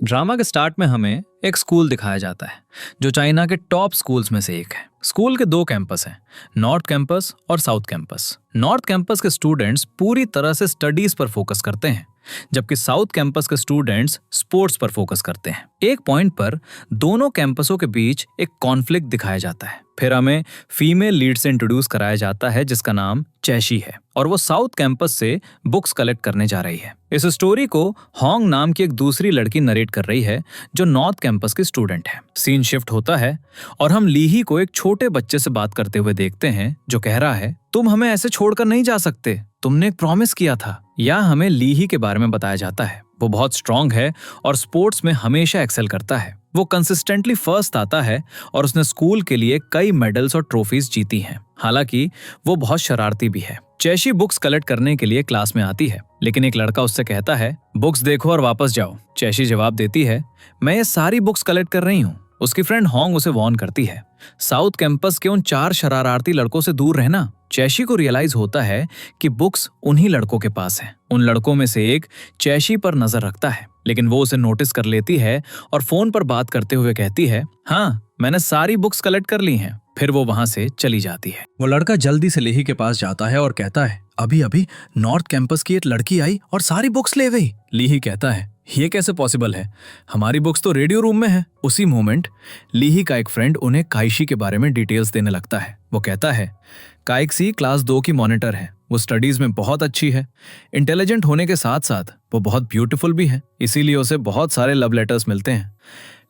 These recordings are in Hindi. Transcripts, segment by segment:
ड्रामा के स्टार्ट में हमें एक स्कूल दिखाया जाता है जो चाइना के टॉप स्कूल्स में से एक है। स्कूल के दो कैंपस हैं, नॉर्थ कैंपस और साउथ कैंपस। नॉर्थ कैंपस के स्टूडेंट्स पूरी तरह से स्टडीज पर फोकस करते हैं, जबकि साउथ कैंपस के स्टूडेंट्स स्पोर्ट्स पर फोकस करते हैं। एक पॉइंट पर दोनों कैंपसों के बीच एक कॉन्फ्लिक्ट दिखाया जाता है। फिर हमें फीमेल लीड से इंट्रोड्यूस कराया जाता है जिसका नाम चैशी है और वो साउथ कैंपस से बुक्स कलेक्ट करने जा रही है। इस स्टोरी को होंग नाम की एक दूसरी लड़की नरेट कर रही है जो नॉर्थ कैंपस की स्टूडेंट है। सीन शिफ्ट होता है और हम लीही को एक छोटे बच्चे से बात करते हुए देखते हैं जो कह रहा है, तुम हमें ऐसे छोड़कर नहीं जा सकते, तुमने एक प्रॉमिस किया था। या हमें लीही के बारे में बताया जाता है। वो बहुत स्ट्रांग है और स्पोर्ट्स में हमेशा एक्सेल करता है। वो कंसिस्टेंटली फर्स्ट आता है और उसने स्कूल के लिए कई मेडल्स और ट्रॉफीज जीती हैं। हालांकि वो बहुत शरारती भी है। चैशी बुक्स कलेक्ट करने के लिए क्लास में आती है, लेकिन एक लड़का उससे कहता है, बुक्स देखो और वापस जाओ। चैशी जवाब देती है, मैं ये सारी बुक्स कलेक्ट कर रही हूँ। उसकी फ्रेंड होंग उसे वार्न करती है, साउथ कैंपस के उन 4 शरारती लड़कों से दूर रहना। चैशी को रियलाइज होता है कि बुक्स उन्हीं लड़कों के पास हैं। उन लड़कों में से एक चैशी पर नजर रखता है, लेकिन वो उसे नोटिस कर लेती है और फोन पर बात करते हुए कहती है, हाँ मैंने सारी बुक्स कलेक्ट कर ली हैं। फिर वो वहां से चली जाती है। वो लड़का जल्दी से लीही के पास जाता है और कहता है, अभी अभी नॉर्थ कैंपस की एक लड़की आई और सारी बुक्स ले गई। लीही कहता है, ये कैसे पॉसिबल है, हमारी बुक्स तो रेडियो रूम में है। उसी मोमेंट लीही का एक फ्रेंड उन्हें काइशी के बारे में डिटेल्स देने लगता है। वो कहता है, काइक्सी क्लास 2 की मॉनिटर है, वो स्टडीज में बहुत अच्छी है, इंटेलिजेंट होने के साथ साथ वो बहुत ब्यूटीफुल भी है, इसीलिए उसे बहुत सारे लव लेटर्स मिलते हैं,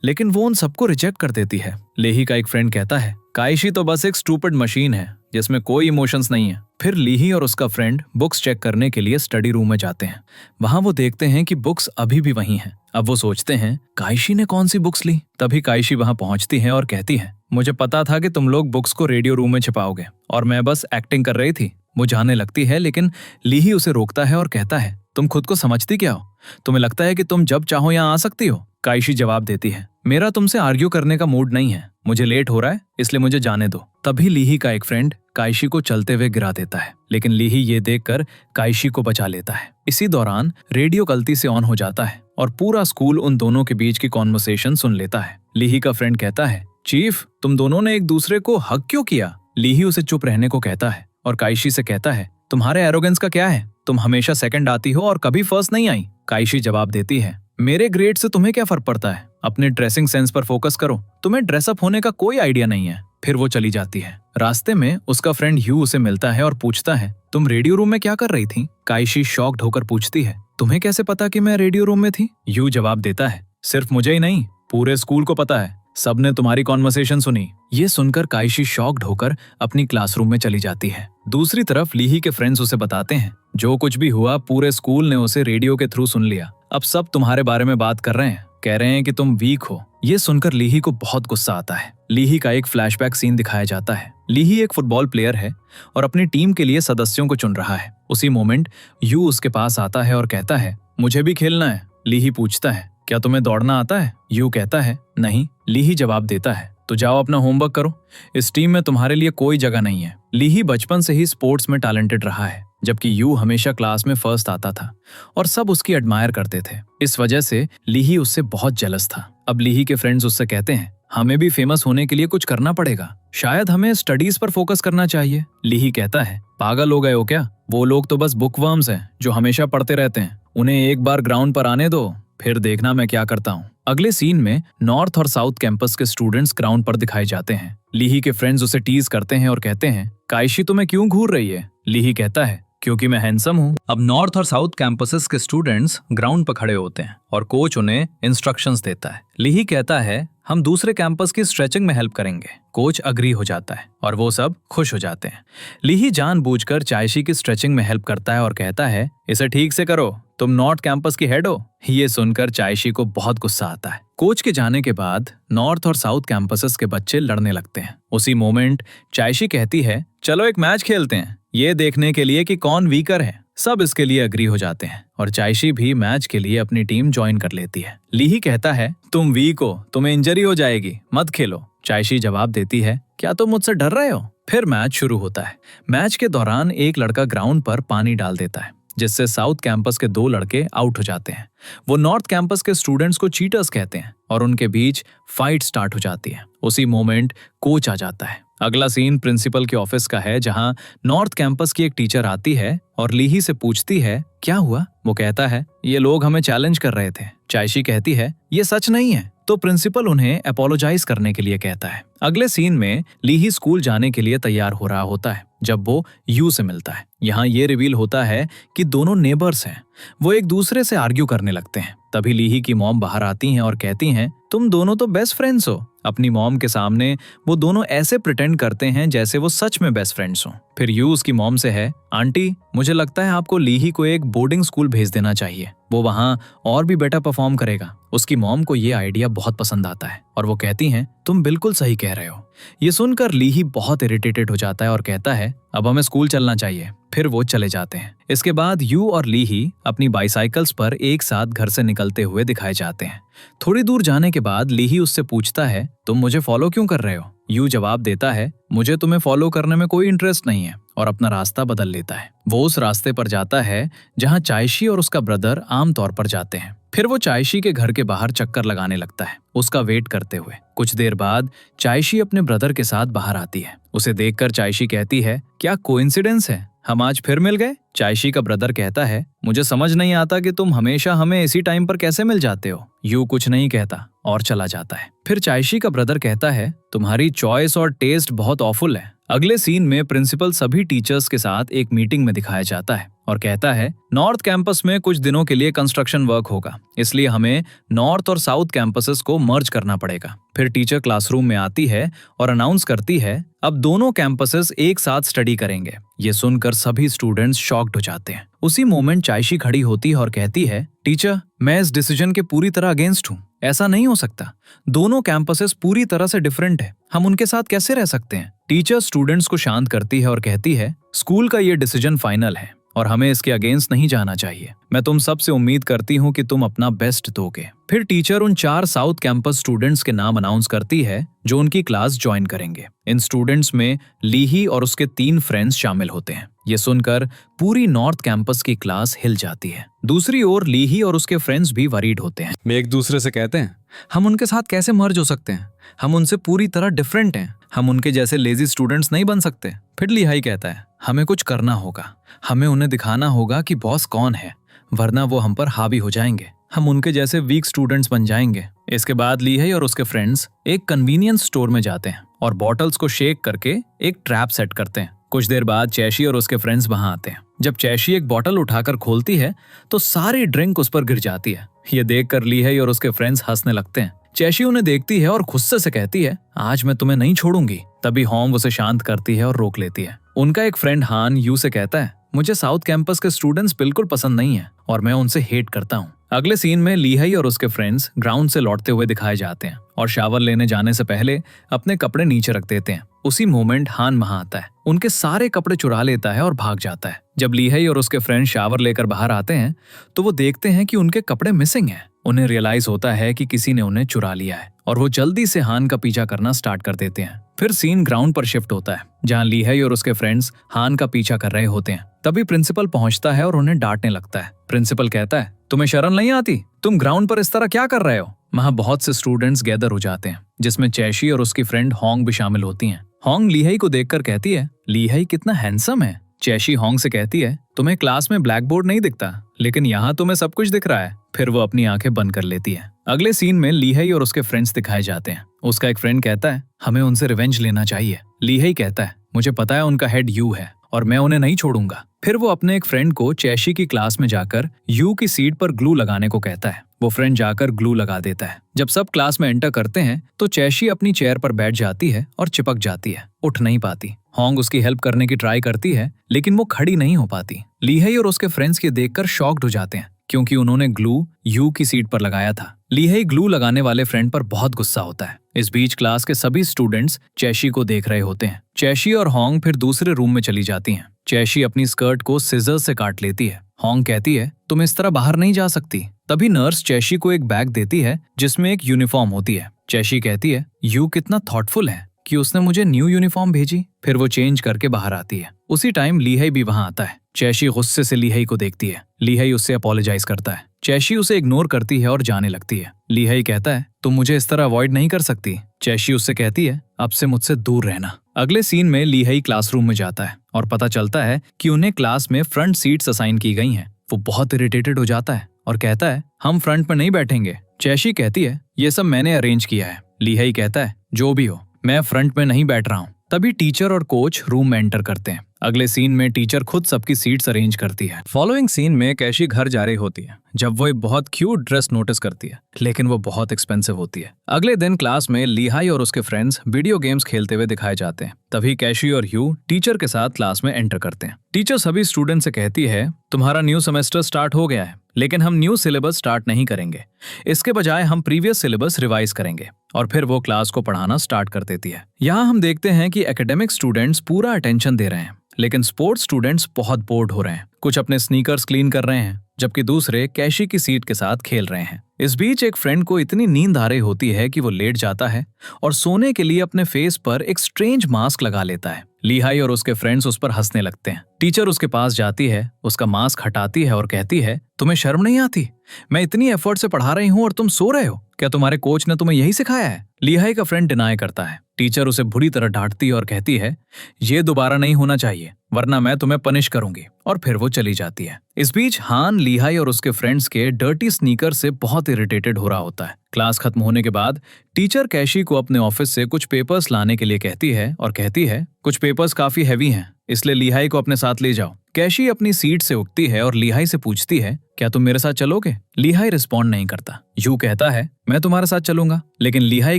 लेकिन वो उन सबको रिजेक्ट कर देती है। लीही का एक फ्रेंड कहता है, काइशी तो बस एक स्टूपिड मशीन है जिसमें कोई इमोशंस नहीं है। फिर लीही और उसका फ्रेंड बुक्स चेक करने के लिए स्टडी रूम में जाते हैं। वहां वो देखते हैं कि बुक्स अभी भी वहीं हैं। अब वो सोचते हैं, काइशी ने कौन सी बुक्स ली। तभी काइशी वहां पहुंचती है और कहती है, मुझे पता था कि तुम लोग बुक्स को रेडियो रूम में छिपाओगे और मैं बस एक्टिंग कर रही थी। वो जाने लगती है, लेकिन लीही उसे रोकता है और कहता है, तुम खुद को समझती क्या हो, तुम्हें लगता है कि तुम जब चाहो यहाँ आ सकती हो। काइशी जवाब देती है, मेरा तुमसे आर्ग्यू करने का मूड नहीं है, मुझे लेट हो रहा है इसलिए मुझे जाने दो। तभी लीही का एक फ्रेंड काइशी को चलते हुए गिरा देता है, लेकिन लीही ये देखकर काइशी को बचा लेता है। इसी दौरान रेडियो गलती से ऑन हो जाता है और पूरा स्कूल उन दोनों के बीच की कॉन्वर्सेशन सुन लेता है। लीही का फ्रेंड कहता है, चीफ तुम दोनों ने एक दूसरे को हक क्यों किया। लीही उसे चुप रहने को कहता है और काइशी से कहता है, तुम्हारे एरोगेंस का क्या है, तुम हमेशा सेकंड आती हो और कभी फर्स्ट नहीं आई। काइशी जवाब देती है, मेरे ग्रेड से तुम्हें क्या फर्क पड़ता है, अपने ड्रेसिंग सेंस पर फोकस करो, तुम्हें ड्रेसअप होने का कोई आइडिया नहीं है। फिर वो चली जाती है। रास्ते में उसका फ्रेंड यू उसे मिलता है और पूछता है, तुम रेडियो रूम में क्या कर रही थी। काइशी शॉक्ड होकर पूछती है, तुम्हें कैसे पता कि मैं रेडियो रूम में थी। यू जवाब देता है, सिर्फ मुझे ही नहीं पूरे स्कूल को पता है, सबने तुम्हारी कॉन्वर्सेशन सुनी। ये सुनकर काइशी शॉक्ड होकर अपनी क्लासरूम में चली जाती है। दूसरी तरफ लीही के फ्रेंड्स उसे बताते हैं, जो कुछ भी हुआ पूरे स्कूल ने उसे रेडियो के थ्रू सुन लिया, अब सब तुम्हारे बारे में बात कर रहे हैं, कह रहे हैं कि तुम वीक हो। ये सुनकर लीही को बहुत गुस्सा आता है। लीही का एक फ्लैशबैक सीन दिखाया जाता है। लीही एक फुटबॉल प्लेयर है और अपनी टीम के लिए सदस्यों को चुन रहा है। उसी मोमेंट यू उसके पास आता है और कहता है, मुझे भी खेलना है। लीही पूछता है, क्या तुम्हें दौड़ना आता है। यू कहता है, नहीं। लीही जवाब देता है, तो जाओ अपना होमवर्क करो, इस टीम में तुम्हारे लिए कोई जगह नहीं है। लीही बचपन से ही स्पोर्ट्स में टैलेंटेड रहा है, जबकि यू हमेशा क्लास में फर्स्ट आता था और सब उसकी एडमायर करते थे। इस वजह से लीही उससे बहुत जेलस था। अब लीही के फ्रेंड्स उससे कहते हैं, हमें भी फेमस होने के लिए कुछ करना पड़ेगा, शायद हमें स्टडीज पर फोकस करना चाहिए। लीही कहता है, पागल हो गए हो क्या, वो लोग तो बस बुकवर्म्स हैं जो हमेशा पढ़ते रहते हैं, उन्हें एक बार ग्राउंड पर आने दो, फिर देखना मैं क्या करता हूँ। अगले सीन में नॉर्थ और साउथ कैंपस के स्टूडेंट्स ग्राउंड पर दिखाए जाते हैं। लीही के फ्रेंड्स उसे टीज करते हैं और कहते हैं, काइशी तुम्हें क्यों घूर रही है। लीही कहता है, क्योंकि मैं हैंडसम हूँ। अब नॉर्थ और साउथ कैंपसेस के स्टूडेंट्स ग्राउंड पर खड़े होते हैं और कोच उन्हें इंस्ट्रक्शंस देता है। लीही कहता है, हम दूसरे कैंपस की स्ट्रेचिंग में हेल्प करेंगे। कोच अग्री हो जाता है और वो सब खुश हो जाते हैं। लीही जानबूझकर चायशी की स्ट्रेचिंग में हेल्प करता है और कहता है, इसे ठीक से करो, तुम नॉर्थ कैंपस की हेड हो। ये सुनकर चायशी को बहुत गुस्सा आता है। कोच के जाने के बाद नॉर्थ और साउथ कैंपसेस के बच्चे लड़ने लगते हैं। उसी मोमेंट चायशी कहती है, चलो एक मैच खेलते हैं, ये देखने के लिए कि कौन वीकर है। सब इसके लिए अग्री हो जाते हैं और चायशी भी मैच के लिए अपनी टीम ज्वाइन कर लेती है। लीही कहता है, तुम वीक हो, तुम्हें इंजरी हो जाएगी, मत खेलो। चायशी जवाब देती है, क्या तुम मुझसे डर रहे हो। फिर मैच शुरू होता है। मैच के दौरान एक लड़का ग्राउंड पर पानी डाल देता है, जिससे साउथ कैंपस के 2 लड़के आउट हो जाते हैं। वो नॉर्थ कैंपस के स्टूडेंट्स को चीटर्स कहते हैं और उनके बीच फाइट स्टार्ट हो जाती है। उसी मोमेंट कोच आ जाता है। अगला सीन प्रिंसिपल के ऑफिस का है, जहां नॉर्थ कैंपस की एक टीचर आती है और लीही से पूछती है क्या हुआ। वो कहता है ये लोग हमें चैलेंज कर रहे थे। चायशी कहती है ये सच नहीं है। तो प्रिंसिपल उन्हें अपोलोजाइज करने के लिए कहता है। अगले सीन में लीही स्कूल जाने के लिए तैयार हो रहा होता है जब वो यू से मिलता है। यहाँ ये रिवील होता है कि दोनों नेबर्स हैं। वो एक दूसरे से आर्ग्यू करने लगते हैं। तभी लीही की मॉम बाहर आती हैं और कहती हैं तुम दोनों तो बेस्ट फ्रेंड्स हो। अपनी मॉम के सामने वो दोनों ऐसे प्रिटेंड करते हैं जैसे वो सच में बेस्ट फ्रेंड्स हों। फिर यू उसकी मॉम से है आंटी मुझे लगता है आपको लीही को एक बोर्डिंग स्कूल भेज देना चाहिए, वो वहाँ और भी बेटर परफॉर्म करेगा। उसकी मॉम को ये आइडिया बहुत पसंद आता है और वो कहती हैं तुम बिल्कुल सही कह रहे हो। ये सुनकर लीही बहुत इरिटेटेड हो जाता है और कहता है अब हमें स्कूल चलना चाहिए। फिर वो चले जाते हैं। इसके बाद यू और लीही अपनी बाइसाइकिल्स पर एक साथ घर से निकलते हुए दिखाए जाते हैं। थोड़ी दूर जाने के बाद लीही उससे पूछता है तुम मुझे फॉलो क्यों कर रहे हो। यू जवाब देता है मुझे तुम्हें फॉलो करने में कोई इंटरेस्ट नहीं है और अपना रास्ता बदल लेता है। वो उस रास्ते पर जाता है जहां चायशी और उसका ब्रदर आम तौर पर जाते हैं। फिर वो चायशी के घर के बाहर चक्कर लगाने लगता है, उसका वेट करते हुए। कुछ देर बाद चायशी अपने ब्रदर के साथ बाहर आती है। उसे देखकर चायशी कहती है क्या कोइंसिडेंस है, हम आज फिर मिल गए। चायशी का ब्रदर कहता है मुझे समझ नहीं आता कि तुम हमेशा हमें इसी टाइम पर कैसे मिल जाते हो। यू कुछ नहीं कहता और चला जाता है। फिर चायशी का ब्रदर कहता है तुम्हारी चॉइस और टेस्ट बहुत ऑफुल है। अगले सीन में प्रिंसिपल सभी टीचर्स के साथ एक मीटिंग में दिखाया जाता है और कहता है नॉर्थ कैंपस में कुछ दिनों के लिए कंस्ट्रक्शन वर्क होगा, इसलिए हमें नॉर्थ और साउथ कैंपसेस को मर्ज करना पड़ेगा। फिर टीचर क्लासरूम में आती है और अनाउंस करती है अब दोनों कैंपसेस एक साथ स्टडी करेंगे। ये सुनकर सभी स्टूडेंट्स शॉक्ड हो जाते हैं। उसी मोमेंट चायशी खड़ी होती है और कहती है टीचर मैं इस डिसीजन के पूरी तरह अगेंस्ट हूँ। ऐसा नहीं हो सकता, दोनों कैंपसेस पूरी तरह से डिफरेंट है, हम उनके साथ कैसे रह सकते हैं। टीचर स्टूडेंट्स को शांत करती है और कहती है स्कूल का ये डिसीजन फाइनल है और हमें इसके अगेंस्ट नहीं जाना चाहिए। मैं तुम सब से उम्मीद करती हूँ कि तुम अपना बेस्ट दोगे। फिर टीचर उन 4 साउथ कैंपस स्टूडेंट्स के नाम अनाउंस करती है जो उनकी क्लास ज्वाइन करेंगे। इन स्टूडेंट्स में लीही और उसके 3 फ्रेंड्स शामिल होते हैं। ये सुनकर पूरी नॉर्थ कैंपस की क्लास हिल जाती है। दूसरी ओर लीही और उसके फ्रेंड्स भी वरीड होते हैं। वे एक दूसरे से कहते हैं हम उनके साथ कैसे मर्ज हो सकते हैं, हम उनसे पूरी तरह डिफरेंट हैं, हम उनके जैसे लेजी स्टूडेंट्स नहीं बन सकते। फिर लीही कहता है हमें कुछ करना होगा, हमें उन्हें दिखाना होगा कि बॉस कौन है, वरना वो हम पर हावी हो जाएंगे, हम उनके जैसे वीक स्टूडेंट्स बन जाएंगे। इसके बाद लीही और उसके फ्रेंड्स एक कन्वीनियंस स्टोर में जाते हैं और बॉटल्स को शेक करके एक ट्रैप सेट करते हैं। कुछ देर बाद चैशी और उसके फ्रेंड्स वहां आते हैं। जब चैशी एक बॉटल उठाकर खोलती है तो सारी ड्रिंक उस पर गिर जाती है। ये देखकर लीही और उसके फ्रेंड्स हंसने लगते हैं। चैशी उन्हें देखती है और गुस्से से कहती है आज मैं तुम्हें नहीं छोड़ूंगी। तभी होम उसे शांत करती है और रोक लेती है। उनका एक फ्रेंड हान यू से कहता है मुझे साउथ कैंपस के स्टूडेंट्स बिल्कुल पसंद नहीं है और मैं उनसे हेट करता हूँ। अगले सीन में लीही और उसके फ्रेंड्स ग्राउंड से लौटते हुए दिखाए जाते हैं और शावर लेने जाने से पहले अपने कपड़े नीचे रख देते हैं। उसी मोमेंट हान वहां आता है, उनके सारे कपड़े चुरा लेता है और भाग जाता है। जब लीही और उसके फ्रेंड शावर लेकर बाहर आते हैं तो वो देखते हैं कि उनके कपड़े मिसिंग हैं। उन्हें रियलाइज होता है कि किसी ने उन्हें चुरा लिया है और वो जल्दी से हान का पीछा करना स्टार्ट कर देते हैं। फिर सीन ग्राउंड पर शिफ्ट होता है जहां लीही और उसके फ्रेंड्स हान का पीछा कर रहे होते हैं। तभी प्रिंसिपल पहुंचता है और उन्हें डांटने लगता है। प्रिंसिपल कहता है तुम्हें शर्म नहीं आती, तुम ग्राउंड पर इस तरह क्या कर रहे हो। वहां बहुत से स्टूडेंट्स गैदर हो जाते हैं जिसमें चैशी और उसकी फ्रेंड होंग भी शामिल होती हैं। होंग लीही को देखकर कहती है लीही कितना हैंडसम है। चैशी होंग से कहती है तुम्हें क्लास में ब्लैक बोर्ड नहीं दिखता, लेकिन यहाँ तुम्हें सब कुछ दिख रहा है। फिर वो अपनी आंखें बंद कर लेती है। अगले सीन में लीही और उसके फ्रेंड्स दिखाए जाते हैं। उसका एक फ्रेंड कहता है हमें उनसे रिवेंज लेना चाहिए। लीही कहता है मुझे पता है उनका हेड यू है और मैं उन्हें नहीं छोड़ूंगा। फिर वो अपने एक फ्रेंड को चैशी की क्लास में जाकर यू की सीट पर ग्लू लगाने को कहता है। वो फ्रेंड जाकर ग्लू लगा देता है। जब सब क्लास में एंटर करते हैं तो चैशी अपनी चेयर पर बैठ जाती है और चिपक जाती है, उठ नहीं पाती। होंग उसकी हेल्प करने की ट्राई करती है लेकिन वो खड़ी नहीं हो पाती। लीही और उसके फ्रेंड्स के देखकर शॉक्ड हो जाते हैं क्योंकि उन्होंने ग्लू यू की सीट पर लगाया था। लीही ग्लू लगाने वाले फ्रेंड पर बहुत गुस्सा होता है। इस बीच क्लास के सभी स्टूडेंट्स चैशी को देख रहे होते हैं। चैशी और होंग फिर दूसरे रूम में चली जाती हैं। चैशी अपनी स्कर्ट को सिजर से काट लेती है। होंग कहती है तुम इस तरह बाहर नहीं जा सकती। तभी नर्स चैशी को एक बैग देती है जिसमें एक यूनिफॉर्म होती है। चैशी कहती है यू कितना थॉटफुल है कि उसने मुझे न्यू यूनिफॉर्म भेजी। फिर वो चेंज करके बाहर आती है। उसी टाइम लीही भी वहां आता है। चैशी गुस्से से लीहाई को देखती है। लीहाई उससे अपोलोजाइज करता है। चैशी उसे इग्नोर करती है और जाने लगती है। लीहाई कहता है तुम मुझे इस तरह अवॉइड नहीं कर सकती। चैशी उससे कहती है अब से मुझसे दूर रहना। अगले सीन में लीहाई क्लासरूम में जाता है और पता चलता है कि उन्हें क्लास में फ्रंट सीट्स असाइन की गई हैं। वो बहुत इरिटेटेड हो जाता है और कहता है हम फ्रंट में नहीं बैठेंगे। चैशी कहती है ये सब मैंने अरेंज किया है। लीहाई कहता है जो भी हो मैं फ्रंट में नहीं बैठ रहा हूँ। तभी टीचर और कोच रूम में एंटर करते हैं। अगले सीन में टीचर खुद सबकी सीट्स अरेंज करती है। फॉलोइंग सीन में कैशी घर जा रही होती है जब वो एक बहुत क्यूट ड्रेस नोटिस करती है, लेकिन वो बहुत एक्सपेंसिव होती है। अगले दिन क्लास में लीहाई और उसके फ्रेंड्स वीडियो गेम्स खेलते हुए दिखाए जाते हैं। तभी कैशी और ह्यू टीचर के साथ क्लास में एंटर करते हैं। टीचर सभी स्टूडेंट से कहती है तुम्हारा न्यू सेमेस्टर स्टार्ट हो गया है, लेकिन हम न्यू सिलेबस स्टार्ट नहीं करेंगे। इसके बजाय हम प्रीवियस सिलेबस रिवाइज करेंगे। और फिर वो क्लास को पढ़ाना स्टार्ट कर देती है। यहाँ हम देखते हैं कि एकेडमिक स्टूडेंट्स पूरा अटेंशन दे रहे हैं, लेकिन स्पोर्ट्स स्टूडेंट्स बहुत बोर्ड हो रहे हैं। कुछ अपने स्नीकर्स क्लीन कर रहे हैं, जबकि दूसरे कैशी की सीट के साथ खेल रहे हैं। इस बीच एक फ्रेंड को इतनी नींद आ रही होती है कि वो लेट जाता है और सोने के लिए अपने फेस पर एक स्ट्रेंज मास्क लगा लेता है। लीहाई और उसके फ्रेंड्स उस पर हंसने लगते हैं। टीचर उसके पास जाती है, उसका मास्क हटाती है और कहती है तुम्हें शर्म नहीं आती? मैं इतनी एफर्ट से पढ़ा रही हूँ और तुम सो रहे हो। क्या तुम्हारे कोच ने तुम्हें यही सिखाया है? लीहाई का फ्रेंड डिनाई करता है। टीचर उसे बुरी तरह डांटती है और कहती है ये दोबारा नहीं होना चाहिए, वरना मैं तुम्हें पनिश करूंगी। और फिर वो चली जाती है। इस बीच हान लीहाई और उसके फ्रेंड्स के डर्टी स्नीकर से बहुत इरिटेटेड हो रहा होता है। क्लास खत्म होने के बाद टीचर कैशी को अपने ऑफिस से कुछ पेपर्स लाने के लिए कहती है और कहती है कुछ पेपर्स काफी हैवी हैं, इसलिए लीहाई को अपने साथ ले जाओ। कैशी अपनी सीट से उठती है और लीहाई से पूछती है क्या तुम मेरे साथ चलोगे? लीहाई रिस्पॉन्ड नहीं करता। यू कहता है मैं तुम्हारे साथ चलूंगा, लेकिन लीहाई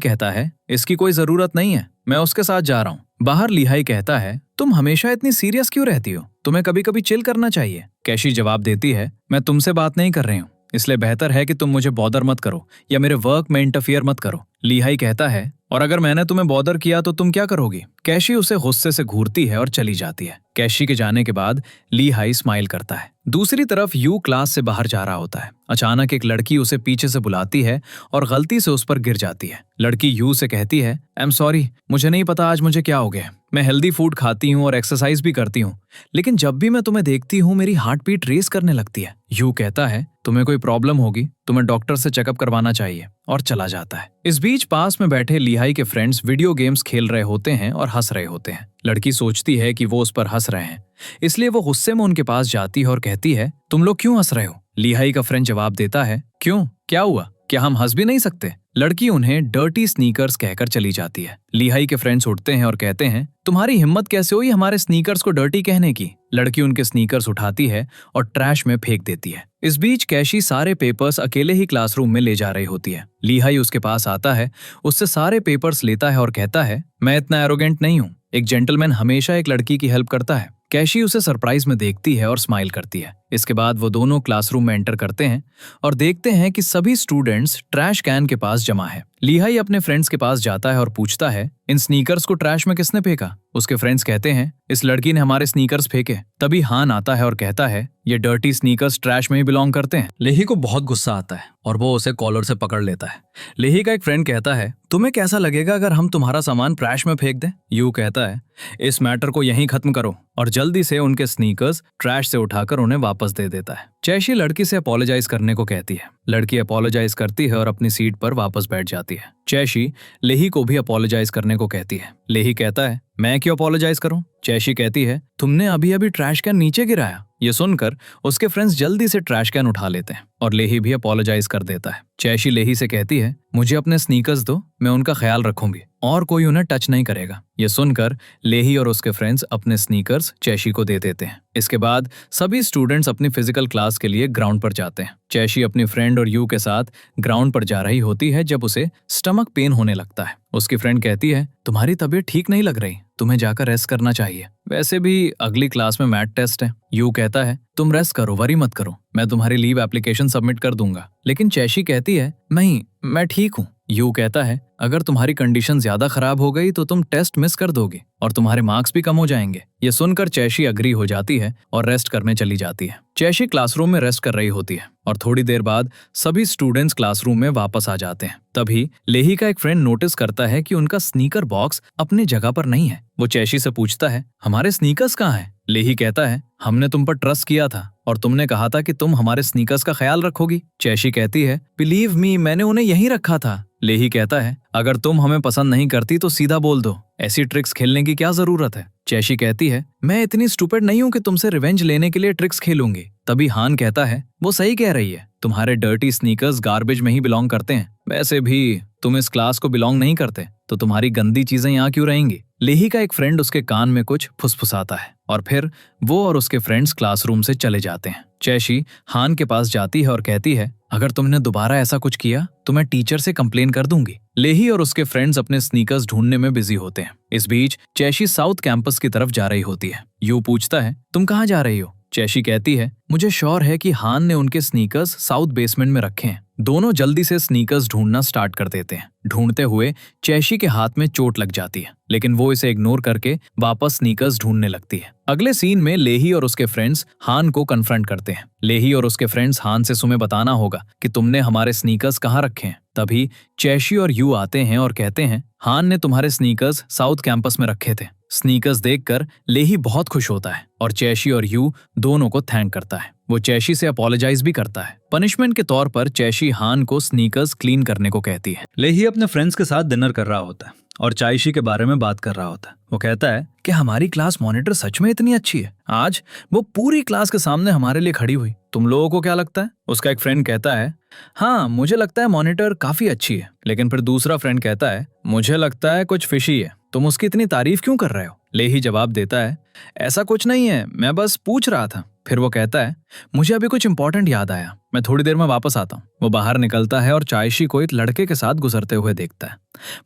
कहता है इसकी कोई जरूरत नहीं है, मैं उसके साथ जा रहा हूँ। बाहर लीहाई कहता है तुम हमेशा इतनी सीरियस क्यों रहती हो? तुम्हें कभी कभी चिल करना चाहिए। कैशी जवाब देती है मैं तुमसे बात नहीं कर रही हूँ, इसलिए बेहतर है कि तुम मुझे बॉदर मत करो या मेरे वर्क में इंटरफियर मत करो। लीहाई कहता है और अगर मैंने तुम्हें बॉदर किया तो तुम क्या करोगी? कैशी उसे गुस्से से घूरती है और चली जाती है। कैशी के जाने के बाद लीहाई स्माइल करता है। दूसरी तरफ यू क्लास से बाहर जा रहा होता है। अचानक एक लड़की उसे पीछे से बुलाती है और गलती से उस पर गिर जाती है। लड़की यू से कहती है आई एम सॉरी, मुझे नहीं पता आज मुझे क्या हो गया। मैं हेल्दी फूड खाती हूँ और एक्सरसाइज भी करती हूँ, लेकिन जब भी मैं तुम्हें देखती हूँ मेरी हार्ट बीट रेस करने लगती है। यू कहता है तुम्हें कोई प्रॉब्लम होगी, तुम्हें डॉक्टर से चेकअप करवाना चाहिए, और चला जाता है। इस बीच पास में बैठे लीहाई के फ्रेंड्स वीडियो गेम्स खेल रहे होते हैं और हंस रहे होते हैं। लड़की सोचती है कि वो उस पर हंस रहे हैं, इसलिए वो गुस्से में उनके पास जाती है और कहती है तुम लोग क्यों हंस रहे हो? लीहाई का फ्रेंड जवाब देता है क्यों, क्या हुआ, क्या हम हंस भी नहीं सकते? लड़की उन्हें डर्टी स्नीकर्स कहकर चली जाती है। लीहाई के फ्रेंड्स उठते हैं और कहते हैं तुम्हारी हिम्मत कैसे हुई हमारे स्नीकर्स को डर्टी कहने की? लड़की उनके स्नीकर्स उठाती है और ट्रैश में फेंक देती है। इस बीच कैशी सारे पेपर्स अकेले ही क्लासरूम में ले जा रही होती है। लीहाई उसके पास आता है, उससे सारे पेपर्स लेता है और कहता है मैं इतना एरोगेंट नहीं हूँ, एक जेंटलमैन हमेशा एक लड़की की हेल्प करता है। कैशी उसे सरप्राइज में देखती है और स्माइल करती है। इसके बाद वो दोनों क्लासरूम में एंटर करते हैं और देखते हैं कि सभी स्टूडेंट्स ट्रैश कैन के पास जमा है। लीहाई अपने फ्रेंड्स के पास जाता है और पूछता है इन स्नीकर्स को ट्रैश में किसने फेंका? उसके फ्रेंड्स कहते हैं इस लड़की ने हमारे स्नीकर्स फेंके। तभी हान आता है और कहता है ये डर्टी स्नीकर्स ट्रैश में ही बिलोंग करते हैं। लेही को बहुत गुस्सा आता है और वो उसे कॉलर से पकड़ लेता है। लेही का एक फ्रेंड कहता है तुम्हें कैसा लगेगा अगर हम तुम्हारा सामान ट्रैश में फेंक दें? यू कहता है इस मैटर को यहीं खत्म करो, और जल्दी से उनके स्नीकर्स ट्रैश से उठाकर उन्हें वापस दे देता है। चैशी लड़की से अपोलोजाइज करने को कहती है। लड़की अपोलोजाइज करती है और अपनी सीट पर वापस बैठ जाती है। चैशी लेही को भी अपोलोजाइज करने को कहती है। लेही कहता है मैं क्यों अपोलोजाइज करूं? चैशी कहती है तुमने अभी अभी ट्रैश कैन नीचे गिराया। ये सुनकर उसके फ्रेंड्स जल्दी से ट्रैश कैन उठा लेते हैं और लेही भी अपोलोजाइज कर देता है। चैशी लेही से कहती है मुझे अपने स्नीकर्स दो, मैं उनका ख्याल रखूंगी और कोई उन्हें टच नहीं करेगा। ये सुनकर लेही और उसके फ्रेंड्स अपने स्नीकर्स चैशी को दे देते हैं। इसके बाद सभी स्टूडेंट्स अपनी फिजिकल क्लास के लिए ग्राउंड पर जाते हैं। चैशी अपनी फ्रेंड और यू के साथ ग्राउंड पर जा रही होती है जब उसे स्टमक पेन होने लगता है। उसकी फ्रेंड कहती है तुम्हारी तबीयत ठीक नहीं लग रही, तुम्हें जाकर रेस्ट करना चाहिए, वैसे भी अगली क्लास में मैथ टेस्ट है। यू कहता है तुम रेस्ट करो, वरी मत करो, मैं तुम्हारी लीव एप्लीकेशन सबमिट कर दूंगा। लेकिन चैशी कहती है नहीं, मैं ठीक हूँ। यू कहता है अगर तुम्हारी कंडीशन ज्यादा खराब हो गई तो तुम टेस्ट मिस कर दोगे और तुम्हारे मार्क्स भी कम हो जाएंगे। ये सुनकर चैशी अग्री हो जाती है और रेस्ट करने चली जाती है। चैशी क्लासरूम में रेस्ट कर रही होती है और थोड़ी देर बाद सभी स्टूडेंट्स क्लासरूम में वापस आ जाते हैं। तभी लेही का एक फ्रेंड नोटिस करता है कि उनका स्नीकर बॉक्स अपनी जगह पर नहीं है। वो चैशी से पूछता है, हमारे स्नीकर्स कहाँ हैं? लेही कहता है, हमने तुम पर ट्रस्ट किया था और तुमने कहा था कि तुम हमारे स्नीकर्स का ख्याल रखोगी। चैशी कहती है, बिलीव मी, मैंने उन्हें यहीं रखा था। लेही कहता है, अगर तुम हमें पसंद नहीं करती तो सीधा बोल दो, ऐसी ट्रिक्स खेलने की क्या जरूरत है? चैशी कहती है, मैं इतनी स्टूपिड नहीं हूं कि तुमसे रिवेंज लेने के लिए ट्रिक्स खेलूंगी। तभी हान कहता है, वो सही कह रही है, तुम्हारे डर्टी स्नीकर्स गार्बेज में ही बिलोंग करते हैं। वैसे भी तुम इस क्लास को बिलोंग नहीं करते तो तुम्हारी गंदी चीजें यहाँ क्यों रहेंगी? लेही का एक फ्रेंड उसके कान में कुछ फुसफुसाता है और फिर वो और उसके फ्रेंड्स क्लासरूम से चले जाते हैं। चैशी हान के पास जाती है और कहती है, अगर तुमने दोबारा ऐसा कुछ किया तो मैं टीचर से कंप्लेन कर दूंगी। लेही और उसके फ्रेंड्स अपने स्नीकर्स ढूंढने में बिजी होते हैं। इस बीच चैशी साउथ कैंपस की तरफ जा रही होती है। यू पूछता है, तुम कहाँ जा रही हो? चैशी कहती है, मुझे श्योर है कि हान ने उनके स्नीकर्स साउथ बेसमेंट में रखे हैं। दोनों जल्दी से स्नीकर्स ढूंढना स्टार्ट कर देते हैं। ढूंढते हुए चैशी के हाथ में चोट लग जाती है, लेकिन वो इसे इग्नोर करके वापस स्नीकर्स ढूंढने लगती है। अगले सीन में लेही और उसके फ्रेंड्स हान को कन्फ्रंट करते हैं। लेही और उसके फ्रेंड्स हान से तुम्हें बताना होगा कि तुमने हमारे स्नीकर्स कहाँ रखे हैं। तभी चैशी और यू आते हैं और कहते हैं, हान ने तुम्हारे स्नीकर्स साउथ कैंपस में रखे थे। स्नीकर्स देखकर लेही बहुत खुश होता है और चैशी और यू दोनों को थैंक करता है। वो चैशी से अपोलोजाइज भी करता है। पनिशमेंट के तौर पर चैशी हान को स्नीकर्स क्लीन करने को कहती है। लेही अपने फ्रेंड्स के साथ डिनर कर रहा होता है और चैशी के बारे में बात कर रहा होता है। वो कहता है कि हमारी क्लास मॉनिटर सच में इतनी अच्छी है, आज वो पूरी क्लास के सामने हमारे लिए खड़ी हुई। तुम लोगों को क्या लगता है? उसका एक फ्रेंड कहता है, हाँ मुझे लगता है मॉनिटर काफी अच्छी है। लेकिन फिर दूसरा फ्रेंड कहता है, मुझे लगता है कुछ फिशी है, तुम उसकी इतनी तारीफ क्यों कर रहे हो? लेही जवाब देता है, ऐसा कुछ नहीं है, मैं बस पूछ रहा था। फिर वो कहता है, मुझे अभी कुछ इंपॉर्टेंट याद आया, मैं थोड़ी देर में वापस आता हूँ। वो बाहर निकलता है और चायशी को एक लड़के के साथ गुजरते हुए देखता है।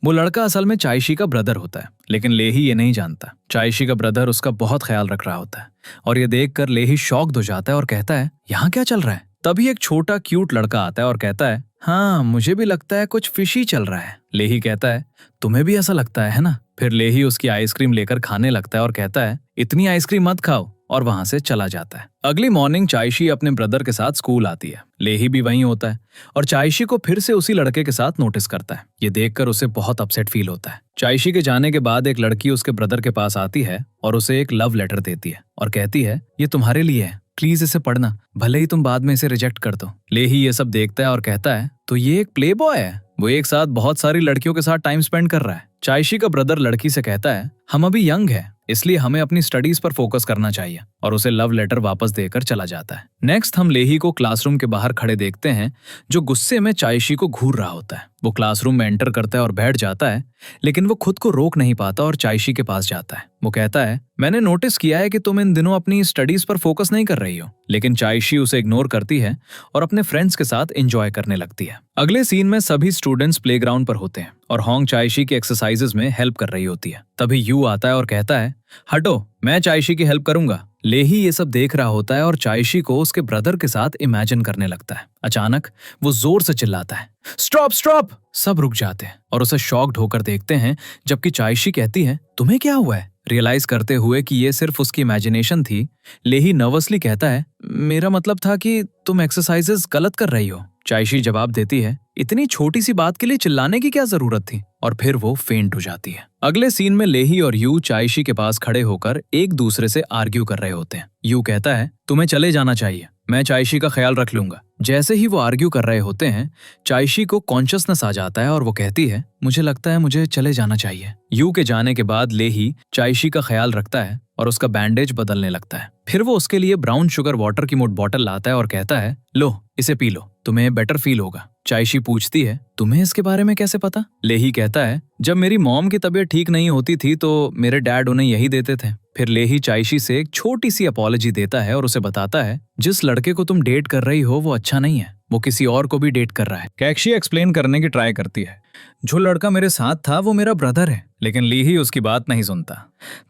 वो लड़का असल में चायशी का ब्रदर होता है, लेकिन लेही ये नहीं जानता। चायशी का ब्रदर उसका बहुत ख्याल रख रहा होता है और ये देखकर लेही शॉक्ड हो जाता है और कहता है, यहाँ क्या चल रहा है? तभी एक छोटा क्यूट लड़का आता है और कहता है, हाँ मुझे भी लगता है कुछ फिशी चल रहा है। लेही कहता है, तुम्हें भी ऐसा लगता है ना? फिर लेही उसकी आइसक्रीम लेकर खाने लगता है और कहता है, इतनी आइसक्रीम मत खाओ, और वहां से चला जाता है। अगली मॉर्निंग चायशी अपने ब्रदर के साथ स्कूल आती है। लेही भी वहीं होता है और चायशी को फिर से उसी लड़के के साथ नोटिस करता है। ये देखकर उसे बहुत अपसेट फील होता है। चायशी के जाने के बाद एक लड़की उसके ब्रदर के पास आती है और उसे एक लव लेटर देती है और कहती है, ये तुम्हारे लिए है, प्लीज इसे पढ़ना, भले ही तुम बाद में इसे रिजेक्ट कर दो। लेही ये सब देखता है और कहता है, तो ये एक प्ले बॉय है, वो एक साथ बहुत सारी लड़कियों के साथ टाइम स्पेंड कर रहा है। चायशी का ब्रदर लड़की से कहता है, हम अभी यंग है, इसलिए हमें अपनी स्टडीज पर फोकस करना चाहिए, और उसे लव लेटर वापस देकर चला जाता है। नेक्स्ट हम लेही को क्लासरूम के बाहर खड़े देखते हैं, जो गुस्से में चायशी को घूर रहा होता है। वो क्लासरूम में एंटर करता है और बैठ जाता है, लेकिन वो खुद को रोक नहीं पाता और चायशी के पास जाता है। वो कहता है, मैंने नोटिस किया है कि तुम इन दिनों अपनी स्टडीज पर फोकस नहीं कर रही हो। लेकिन चायशी उसे इग्नोर करती है और अपने फ्रेंड्स के साथ एंजॉय करने लगती है। अगले सीन में सभी स्टूडेंट्स प्लेग्राउंड पर होते हैं और होंग चायशी की एक्सरसाइजेज में हेल्प कर रही होती है। तभी यू आता है और कहता है, हटो, मैं चायशी की हेल्प करूंगा। लेही ये सब देख रहा होता है और चायशी को उसके ब्रदर के साथ इमेजिन करने लगता है। अचानक वो जोर से चिल्लाता है, स्टॉप स्टॉप! सब रुक जाते हैं और उसे शॉक्ड होकर देखते हैं, जबकि चायशी कहती है, तुम्हें क्या हुआ है? रियलाइज करते हुए कि ये सिर्फ उसकी इमेजिनेशन थी, लेही नर्वसली कहता है, मेरा मतलब था कि तुम एक्सरसाइजेस गलत कर रही हो। चायशी जवाब देती है, इतनी छोटी सी बात के लिए चिल्लाने की क्या जरूरत थी? और फिर वो फेंट हो जाती है। अगले सीन में लेही और यू चायशी के पास खड़े होकर एक दूसरे से आर्ग्यू कर रहे होते हैं। यू कहता है, तुम्हें चले जाना चाहिए, मैं चायशी का ख्याल रख लूंगा। जैसे ही वो आर्ग्यू कर रहे होते हैं, चायशी को कॉन्शियसनेस आ जाता है और वो कहती है, मुझे लगता है मुझे चले जाना चाहिए। यू के जाने के बाद लेही चायशी का ख्याल रखता है और उसका बैंडेज बदलने लगता है। फिर वो उसके लिए ब्राउन शुगर वाटर की मोट बॉटल लाता है और कहता है, लो इसे पी लो, तुम्हें बेटर फील होगा। चायशी पूछती है, तुम्हें इसके बारे में कैसे पता? लेही कहता है, जब मेरी मॉम की तबीयत ठीक नहीं होती थी तो मेरे डैड उन्हें यही देते थे। फिर लेही चायशी से एक छोटी सी अपॉलजी देता है और उसे बताता है, जिस लड़के को तुम डेट कर रही हो वो अच्छा नहीं है, वो किसी और को भी डेट कर रहा है। कैक्शी एक्सप्लेन करने की ट्राई करती है, जो लड़का मेरे साथ था वो मेरा ब्रदर है, लेकिन लेही उसकी बात नहीं सुनता।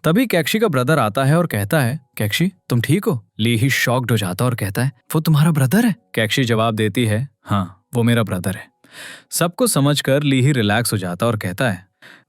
तभी कैक्शी का ब्रदर आता है और कहता है, कैक्शी तुम ठीक हो? लेही शॉक्ड हो जाता और कहता है, वो तुम्हारा ब्रदर है? कैक्शी जवाब देती है, हाँ वो मेरा ब्रदर है, सबको समझकर लीही रिलैक्स हो जाता और कहता है,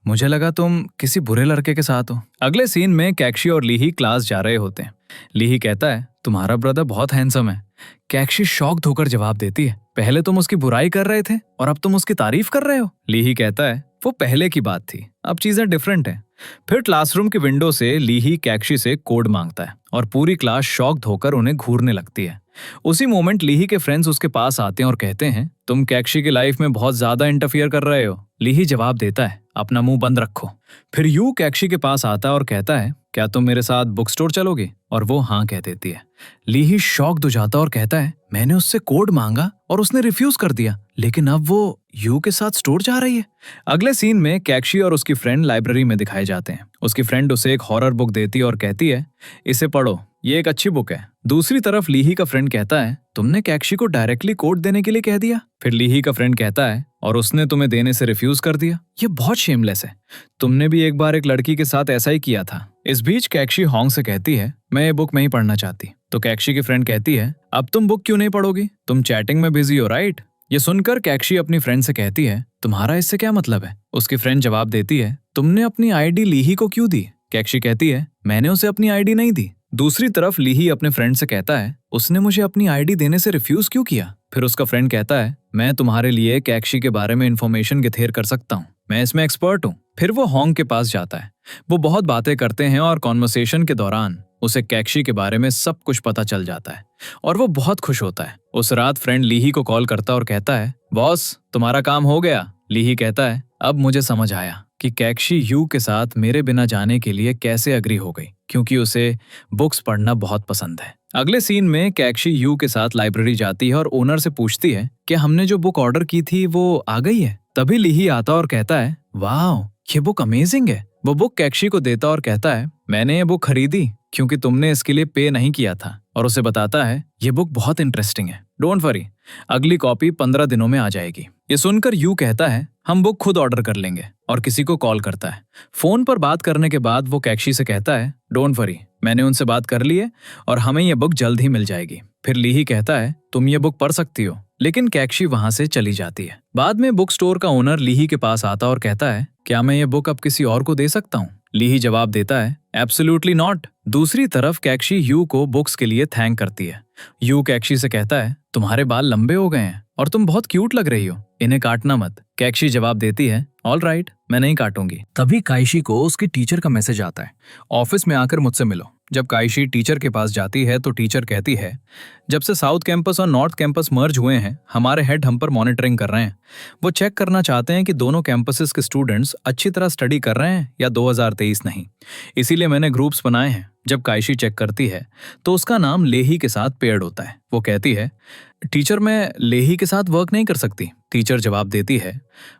मुझे लगा तुम किसी बुरे लड़के के साथ हो। अगले सीन में कैक्शी और लीही क्लास जा रहे होते हैं। लीही कहता है, तुम्हारा ब्रदर बहुत हैंडसम है। कैक्शी शॉक्ड होकर जवाब देती है, पहले तुम उसकी बुराई कर रहे थे और अब तुम उसकी तारीफ कर रहे हो। लीही कहता है, वो पहले की बात थी, अब चीजें डिफरेंट है। फिर क्लासरूम की विंडो से लीही कैक्शी से कोड मांगता है और पूरी क्लास शॉक्ड होकर उन्हें घूरने लगती है। उसी मोमेंट लीही के फ्रेंड्स उसके पास आते हैं और कहते हैं, तुम कैक्शी की लाइफ में बहुत ज्यादा इंटरफियर कर रहे हो। लीही जवाब देता है, अपना मुंह बंद रखो। फिर यू कैक्शी के पास आता है और कहता है, क्या तुम मेरे साथ बुक स्टोर चलोगे? और वो हाँ कह देती है। लीही शॉक्ड हो जाता और कहता है, मैंने उससे कोड मांगा और उसने रिफ्यूज कर दिया, लेकिन अब वो यू के साथ स्टोर जा रही है। अगले सीन में कैक्शी और उसकी फ्रेंड लाइब्रेरी में दिखाए जाते हैं। उसकी फ्रेंड उसे एक हॉरर बुक देती है और कहती है, इसे पढ़ो, ये एक अच्छी बुक है। दूसरी तरफ लीही का फ्रेंड कहता है, तुमने कैक्शी को डायरेक्टली कोड देने के लिए कह दिया। फिर लीही का फ्रेंड कहता है, और उसने तुम्हें देने से रिफ्यूज कर दिया। ये बहुत शेमलेस है। तुमने भी एक बार एक लड़की के साथ ऐसा ही किया था। इस बीच कैक्शी होंग से कहती है, मैं ये बुक नहीं पढ़ना चाहती। तो कैक्शी की फ्रेंड कहती है, अब तुम बुक क्यों नहीं पढ़ोगी? तुम चैटिंग में बिजी हो, राइट? ये सुनकर कैक्शी अपनी फ्रेंड से कहती है, तुम्हारा इससे क्या मतलब है? उसकी फ्रेंड जवाब देती है, तुमने अपनी आईडी लीही को क्यों दी? कैक्शी कहती है, मैंने उसे अपनी आईडी नहीं दी। दूसरी तरफ लीही अपने फ्रेंड से कहता है, उसने मुझे अपनी आईडी देने से रिफ्यूज क्यों किया? फिर उसका फ्रेंड कहता है, मैं तुम्हारे लिए कैक्शी के बारे में इंफॉर्मेशन गिथेर कर सकता हूँ, मैं इसमें एक्सपर्ट हूँ। फिर वो होंग के पास जाता है। वो बहुत बातें करते हैं और कॉन्वर्सेशन के दौरान उसे कैक्शी के बारे में सब कुछ पता चल जाता है और वो बहुत खुश होता है। उस रात फ्रेंड लीही को कॉल करता और कहता है, बॉस तुम्हारा काम हो गया। लीही कहता है, अब मुझे समझ आया कि कैक्शी यू के साथ मेरे बिना जाने के लिए कैसे अग्री हो गई, क्योंकि उसे बुक्स पढ़ना बहुत पसंद है। अगले सीन में कैक्शी यू के साथ लाइब्रेरी जाती है और ओनर से पूछती है कि हमने जो बुक ऑर्डर की थी वो आ गई है। तभी लीही आता और कहता है, वाह ये बुक अमेजिंग है। वो बुक कैक्शी को देता और कहता है, मैंने ये बुक खरीदी क्योंकि तुमने इसके लिए पे नहीं किया था, और उसे बताता है, ये बुक बहुत इंटरेस्टिंग है, डोंट वरी, अगली कॉपी 15 दिनों में आ जाएगी। ये सुनकर यू कहता है, हम बुक खुद ऑर्डर कर लेंगे, और किसी को कॉल करता है। फोन पर बात करने के बाद वो कैक्शी से कहता है, डोंट वरी, मैंने उनसे बात कर ली है और हमें ये बुक जल्द ही मिल जाएगी। फिर लीही कहता है, तुम ये बुक पढ़ सकती हो, लेकिन कैक्शी वहां से चली जाती है। बाद में बुक स्टोर का ओनर लीही के पास आता और कहता है, क्या मैं ये बुक अब किसी और को दे सकता हूँ? लीही जवाब देता है, एब्सोल्युटली नॉट। दूसरी तरफ कैक्शी यू को बुक्स के लिए थैंक करती है। यू कैक्शी से कहता है, तुम्हारे बाल लंबे हो गए हैं और तुम बहुत क्यूट लग रही हो, इन्हें काटना मत। कैक्शी जवाब देती है, ऑल राइट, मैं नहीं काटूंगी। तभी काइशी को उसकी टीचर का मैसेज आता है, ऑफिस में आकर मुझसे मिलो। जब काइशी टीचर के पास जाती है तो टीचर कहती है, जब से साउथ कैंपस और नॉर्थ कैंपस मर्ज हुए हैं, हमारे हेड हम पर मॉनिटरिंग कर रहे हैं। वो चेक करना चाहते हैं कि दोनों कैंपसेस के स्टूडेंट्स अच्छी तरह स्टडी कर रहे हैं या 2023 नहीं। इसीलिए मैंने ग्रुप्स बनाए हैं। जब काइशी चेक करती है तो उसका नाम लेही के साथ पेयर्ड होता है। वो कहती है, टीचर मैं लेही के साथ वर्क नहीं कर सकती। टीचर जवाब देती है,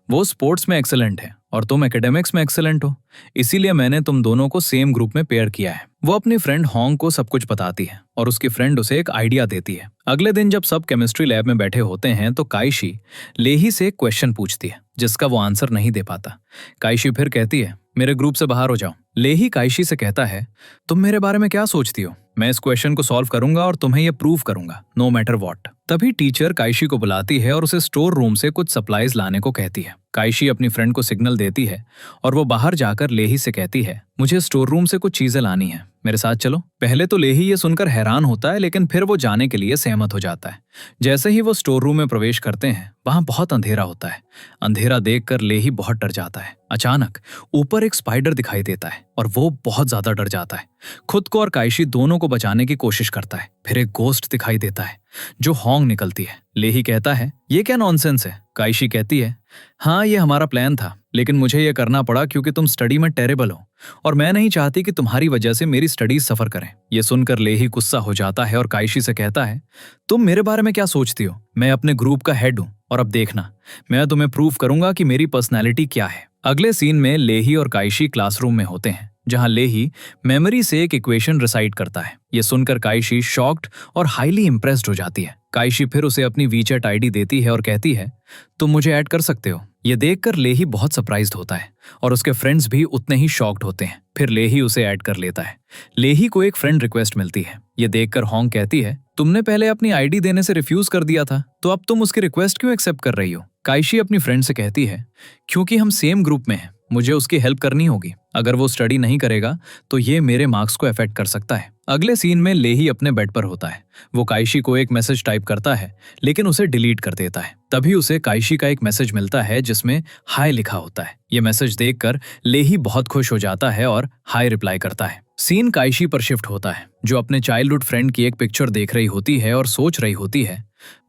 वो स्पोर्ट्स में एक्सेलेंट है और तुम एकेडमिक्स में एक्सेलेंट हो, इसीलिए मैंने तुम दोनों को सेम ग्रुप में पेयर किया है। वो अपनी फ्रेंड होंग को सब कुछ बताती है और उसकी फ्रेंड उसे एक आइडिया देती है। अगले दिन जब सब केमिस्ट्री लैब में बैठे होते हैं तो काइशी लेही से एक क्वेश्चन पूछती है जिसका वो आंसर नहीं दे पाता। काइशी फिर कहती है, मेरे ग्रुप से बाहर हो जाओ। लेही काइशी से कहता है, तुम मेरे बारे में क्या सोचती हो? मैं इस क्वेश्चन को सॉल्व करूंगा और तुम्हें यह प्रूव करूंगा, नो मैटर व्हाट। तभी टीचर काइशी को बुलाती है और उसे स्टोर रूम से कुछ सप्लाईज लाने को कहती है। काइशी अपनी फ्रेंड को सिग्नल देती है और वो बाहर जाकर लेही से कहती है, मुझे स्टोर रूम से कुछ चीजें लानी है, मेरे साथ चलो। पहले तो लेही ये सुनकर हैरान होता है, लेकिन फिर वो जाने के लिए सहमत हो जाता है। जैसे ही वो स्टोर रूम में प्रवेश करते हैं, वहां बहुत अंधेरा होता है। अंधेरा देखकर लेही बहुत डर जाता है। अचानक ऊपर एक स्पाइडर दिखाई देता है और वो बहुत ज्यादा डर जाता है। खुद को और काइशी दोनों को बचाने की कोशिश करता है। फिर एक गोस्ट दिखाई देता है जो होंग निकलती है। लेही कहता है, ये क्या नॉनसेंस है? काइशी कहती है, हाँ ये हमारा प्लान था, लेकिन मुझे ये करना पड़ा क्योंकि तुम स्टडी में टेरेबल हो और मैं नहीं चाहती कि तुम्हारी वजह से मेरी स्टडीज सफर करें। ये सुनकर लेही गुस्सा हो जाता है और काइशी से कहता है, तुम मेरे बारे में क्या सोचती हो? मैं अपने ग्रुप का हेड हूं और अब देखना, मैं तुम्हें प्रूव करूंगा कि मेरी पर्सनैलिटी क्या है। अगले सीन में लेही और काइशी क्लासरूम में होते हैं, जहां लेही मेमोरी से एक इक्वेशन रिसाइट करता है। ये सुनकर काइशी शॉक्ड और हाईली इंप्रेस्ड हो जाती है। काइशी फिर उसे अपनी वीचैट आईडी देती है और कहती है, तुम मुझे ऐड कर सकते हो। ये देखकर लेही बहुत सरप्राइज्ड होता है और उसके फ्रेंड्स भी उतने ही शॉक्ड होते हैं। फिर लेही उसे ऐड कर लेता है। लेही को एक फ्रेंड रिक्वेस्ट मिलती है। ये देखकर होंग कहती है, तुमने पहले अपनी आईडी देने से रिफ्यूज कर दिया था, तो अब तुम उसकी रिक्वेस्ट क्यों एक्सेप्ट कर रही हो? काइशी अपनी फ्रेंड से कहती है, क्योंकि हम सेम ग्रुप में हैं, मुझे उसकी हेल्प करनी होगी। अगर वो स्टडी नहीं करेगा तो ये मेरे मार्क्स को अफेक्ट कर सकता है। अगले सीन में लेही अपने बेड पर होता है। वो काइशी को एक मैसेज टाइप करता है, लेकिन उसे डिलीट कर देता है। तभी उसे काइशी का एक मैसेज मिलता है जिसमें हाय लिखा होता है। ये मैसेज देखकर लेही बहुत खुश हो जाता है और हाय रिप्लाई करता है। सीन काइशी पर शिफ्ट होता है, जो अपने चाइल्डहुड फ्रेंड की एक पिक्चर देख रही होती है और सोच रही होती है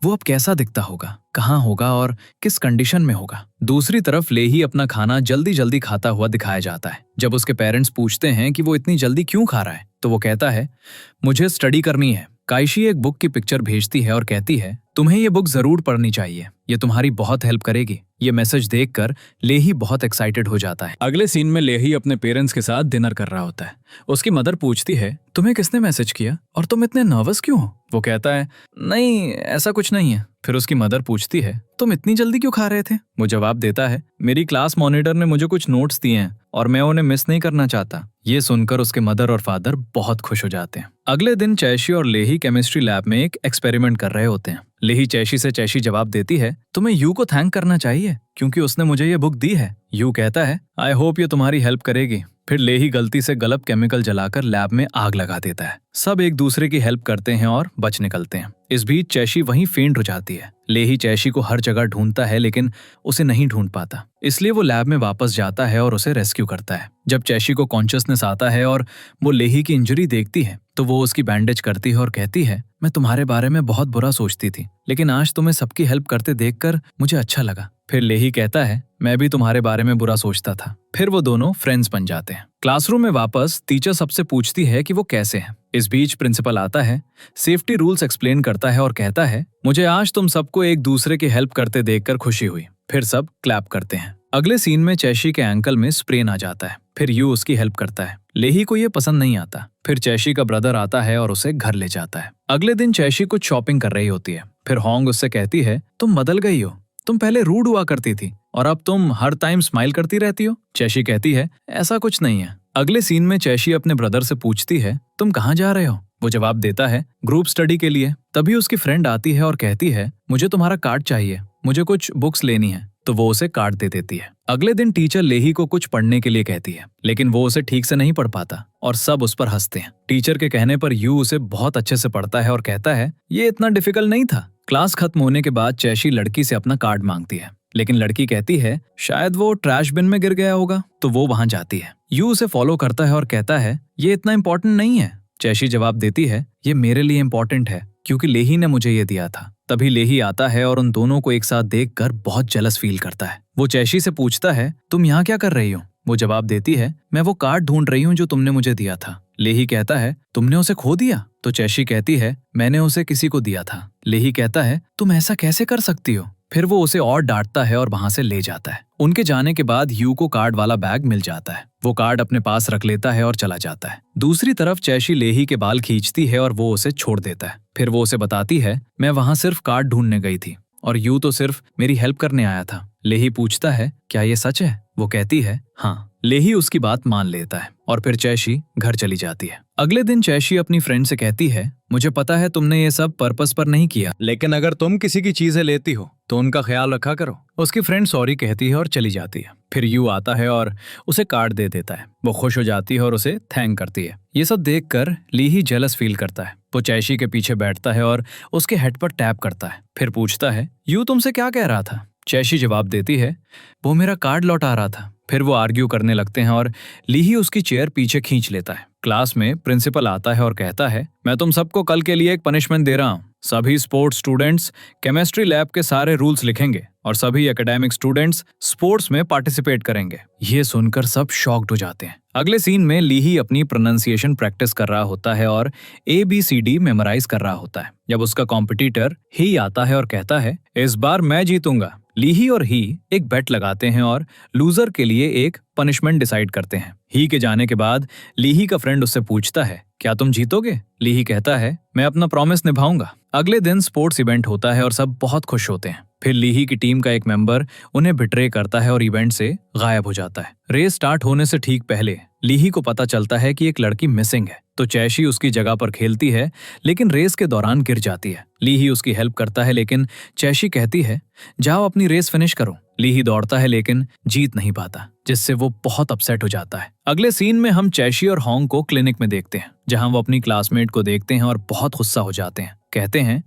वो अब कैसा दिखता होगा, कहाँ होगा और किस कंडीशन में होगा। दूसरी तरफ लेही अपना खाना जल्दी जल्दी खाता हुआ दिखाया जाता है। जब उसके पेरेंट्स पूछते हैं कि वो इतनी जल्दी क्यों खा रहा है तो वो कहता है, मुझे स्टडी करनी है। काइशी एक बुक की पिक्चर भेजती है और कहती है, तुम्हें ये बुक जरूर पढ़नी चाहिए, ये तुम्हारी बहुत हेल्प करेगी। ये मैसेज देखकर लेही बहुत एक्साइटेड हो जाता है। अगले सीन में लेही अपने पेरेंट्स के साथ डिनर कर रहा होता है। उसकी मदर पूछती है, तुम्हें किसने मैसेज किया और तुम इतने नर्वस क्यों हो? वो कहता है, नहीं ऐसा कुछ नहीं है। फिर उसकी मदर पूछती है, तुम इतनी जल्दी क्यों खा रहे थे? वो जवाब देता है, मेरी क्लास मॉनिटर ने मुझे कुछ नोट्स दिए हैं और मैं उन्हें मिस नहीं करना चाहता। ये सुनकर उसके मदर और फादर बहुत खुश हो जाते हैं। अगले दिन चैशी और लेही केमिस्ट्री लैब में एक एक्सपेरिमेंट कर रहे होते हैं। लेही चैशी जवाब देती है, तुम्हें यू को थैंक करना चाहिए क्योंकि उसने मुझे ये बुक दी है। यू कहता है, आई होप ये तुम्हारी हेल्प करेगी। फिर लेही गलती से गलत केमिकल जलाकर लैब में आग लगा देता है। सब एक दूसरे की हेल्प करते हैं और बच निकलते हैं। इस बीच चैशी वहीं फेंट हो जाती है। लेही चैशी को हर जगह ढूंढता है लेकिन उसे नहीं ढूंढ पाता, इसलिए वो लैब में वापस जाता है और उसे रेस्क्यू करता है। जब चैशी को कॉन्शियसनेस आता है और वो लेही की इंजरी देखती है तो वो उसकी बैंडेज करती है और कहती है, मैं तुम्हारे बारे में बहुत बुरा सोचती थी, लेकिन आज तुम्हें सबकी हेल्प करते देखकर मुझे अच्छा लगा। फिर लेही कहता है, मैं भी तुम्हारे बारे में बुरा सोचता था। फिर वो दोनों फ्रेंड्स बन जाते हैं। क्लासरूम में वापस टीचर सबसे पूछती है कि वो कैसे हैं। इस बीच प्रिंसिपल आता है, सेफ्टी रूल्स एक्सप्लेन करता है और कहता है, मुझे आज तुम सबको एक दूसरे की हेल्प करते देखकर खुशी हुई। फिर सब क्लैप करते हैं। अगले सीन में चैशी के एंकल में स्प्रेन आ जाता है। फिर यू उसकी हेल्प करता है। लेही को ये पसंद नहीं आता। फिर चैशी का ब्रदर आता है और उसे घर ले जाता है। अगले दिन चैशी कुछ शॉपिंग कर रही होती है। फिर होंग उससे कहती है, तुम बदल गई हो, तुम पहले रूड हुआ करती थी और अब तुम हर टाइम स्माइल करती रहती हो। चैशी कहती है, ऐसा कुछ नहीं है। अगले सीन में चैशी अपने ब्रदर से पूछती है, तुम कहाँ जा रहे हो? वो जवाब देता है, ग्रुप स्टडी के लिए। तभी उसकी फ्रेंड आती है और कहती है, मुझे तुम्हारा कार्ड चाहिए, मुझे कुछ बुक्स लेनी है। तो वो उसे कार्ड दे देती है। अगले दिन टीचर लेही को कुछ पढ़ने के लिए कहती है, लेकिन वो उसे ठीक से नहीं पढ़ पाता और सब उस पर हंसते हैं। टीचर के कहने पर यू उसे बहुत अच्छे से पढ़ता है और कहता है, ये इतना डिफिकल्ट नहीं था। क्लास खत्म होने के बाद चैशी लड़की से अपना कार्ड मांगती है, लेकिन लड़की कहती है शायद वो ट्रैश बिन में गिर गया होगा, तो वो वहां जाती है। यू उसे फॉलो करता है और कहता है, ये इतना इम्पोर्टेंट नहीं है। चैशी जवाब देती है, ये मेरे लिए इम्पोर्टेंट है क्योंकि लेही ने मुझे ये दिया था। तभी लेही आता है और उन दोनों को एक साथ देखकर बहुत जेलस फील करता है। वो चैशी से पूछता है, तुम यहाँ क्या कर रही हो? वो जवाब देती है, मैं वो कार्ड ढूंढ रही हूँ जो तुमने मुझे दिया था। लेही कहता है, तुमने उसे खो दिया? तो चैशी कहती है, मैंने उसे किसी को दिया था। लेही कहता है, तुम ऐसा कैसे कर सकती हो? फिर वो उसे और डांटता है और वहां से ले जाता है। उनके जाने के बाद यू को कार्ड वाला बैग मिल जाता है। वो कार्ड अपने पास रख लेता है और चला जाता है। दूसरी तरफ चैशी लेही के बाल खींचती है और वो उसे छोड़ देता है। फिर वो उसे बताती है, मैं वहां सिर्फ कार्ड ढूंढने गई थी और यू तो सिर्फ मेरी हेल्प करने आया था। लेही पूछता है, क्या ये सच है? वो कहती है, हाँ। लेही उसकी बात मान लेता है और फिर चैशी घर चली जाती है। अगले दिन चैशी अपनी फ्रेंड से कहती है, मुझे पता है तुमने ये सब पर्पस पर नहीं किया, लेकिन अगर तुम किसी की चीजें लेती हो तो उनका ख्याल रखा करो। उसकी फ्रेंड सॉरी कहती है और चली जाती है। फिर यू आता है और उसे कार्ड दे देता है। वो खुश हो जाती है और उसे थैंक करती है। ये सब देखकर लीही जेलस फील करता है। वो चैशी के पीछे बैठता है और उसके हेड पर टैप करता है। फिर पूछता है, यू तुमसे क्या कह रहा था? चैशी जवाब देती है, वो मेरा कार्ड लौटा रहा था। फिर वो आर्ग्यू करने लगते हैं और लीही उसकी चेयर पीछे खींच लेता है। क्लास में प्रिंसिपल आता है और कहता है, मैं तुम सबको कल के लिए एक पनिशमेंट दे रहा हूँ। सभी स्पोर्ट्स स्टूडेंट्स केमिस्ट्री लैब के सारे रूल्स लिखेंगे और सभी एकेडमिक स्टूडेंट्स स्पोर्ट्स में पार्टिसिपेट करेंगे। ये सुनकर सब शॉक्ड हो जाते हैं। अगले सीन में लीही अपनी प्रोनाउंसिएशन प्रैक्टिस कर रहा होता है और ABCD मेमोराइज कर रहा होता है। जब उसका कॉम्पिटिटर ही आता है और कहता है, इस बार मैं जीतूंगा। लीही और ही एक बेट लगाते हैं और लूजर के लिए एक पनिशमेंट डिसाइड करते हैं। ही के जाने के बाद लीही का फ्रेंड उससे पूछता है, क्या तुम जीतोगे? लीही कहता है, मैं अपना प्रॉमिस निभाऊंगा। अगले दिन स्पोर्ट्स इवेंट होता है और सब बहुत खुश होते हैं। फिर लीही की टीम का एक मेंबर उन्हें बिट्रे करता है और इवेंट से गायब हो जाता है। रेस स्टार्ट होने से ठीक पहले लीही को पता चलता है कि एक लड़की मिसिंग है, तो चैशी उसकी जगह पर खेलती है, लेकिन रेस के दौरान गिर जाती है। लीही उसकी हेल्प करता है, लेकिन चैशी कहती है जाओ अपनी रेस फिनिश करो। लीही दौड़ता है लेकिन जीत नहीं पाता, जिससे वो बहुत अपसेट हो जाता है। अगले सीन में हम चैशी और होंग को क्लिनिक में देखते हैं, जहां वो अपनी क्लासमेट को देखते हैं और बहुत गुस्सा हो जाते हैं। कहते हैं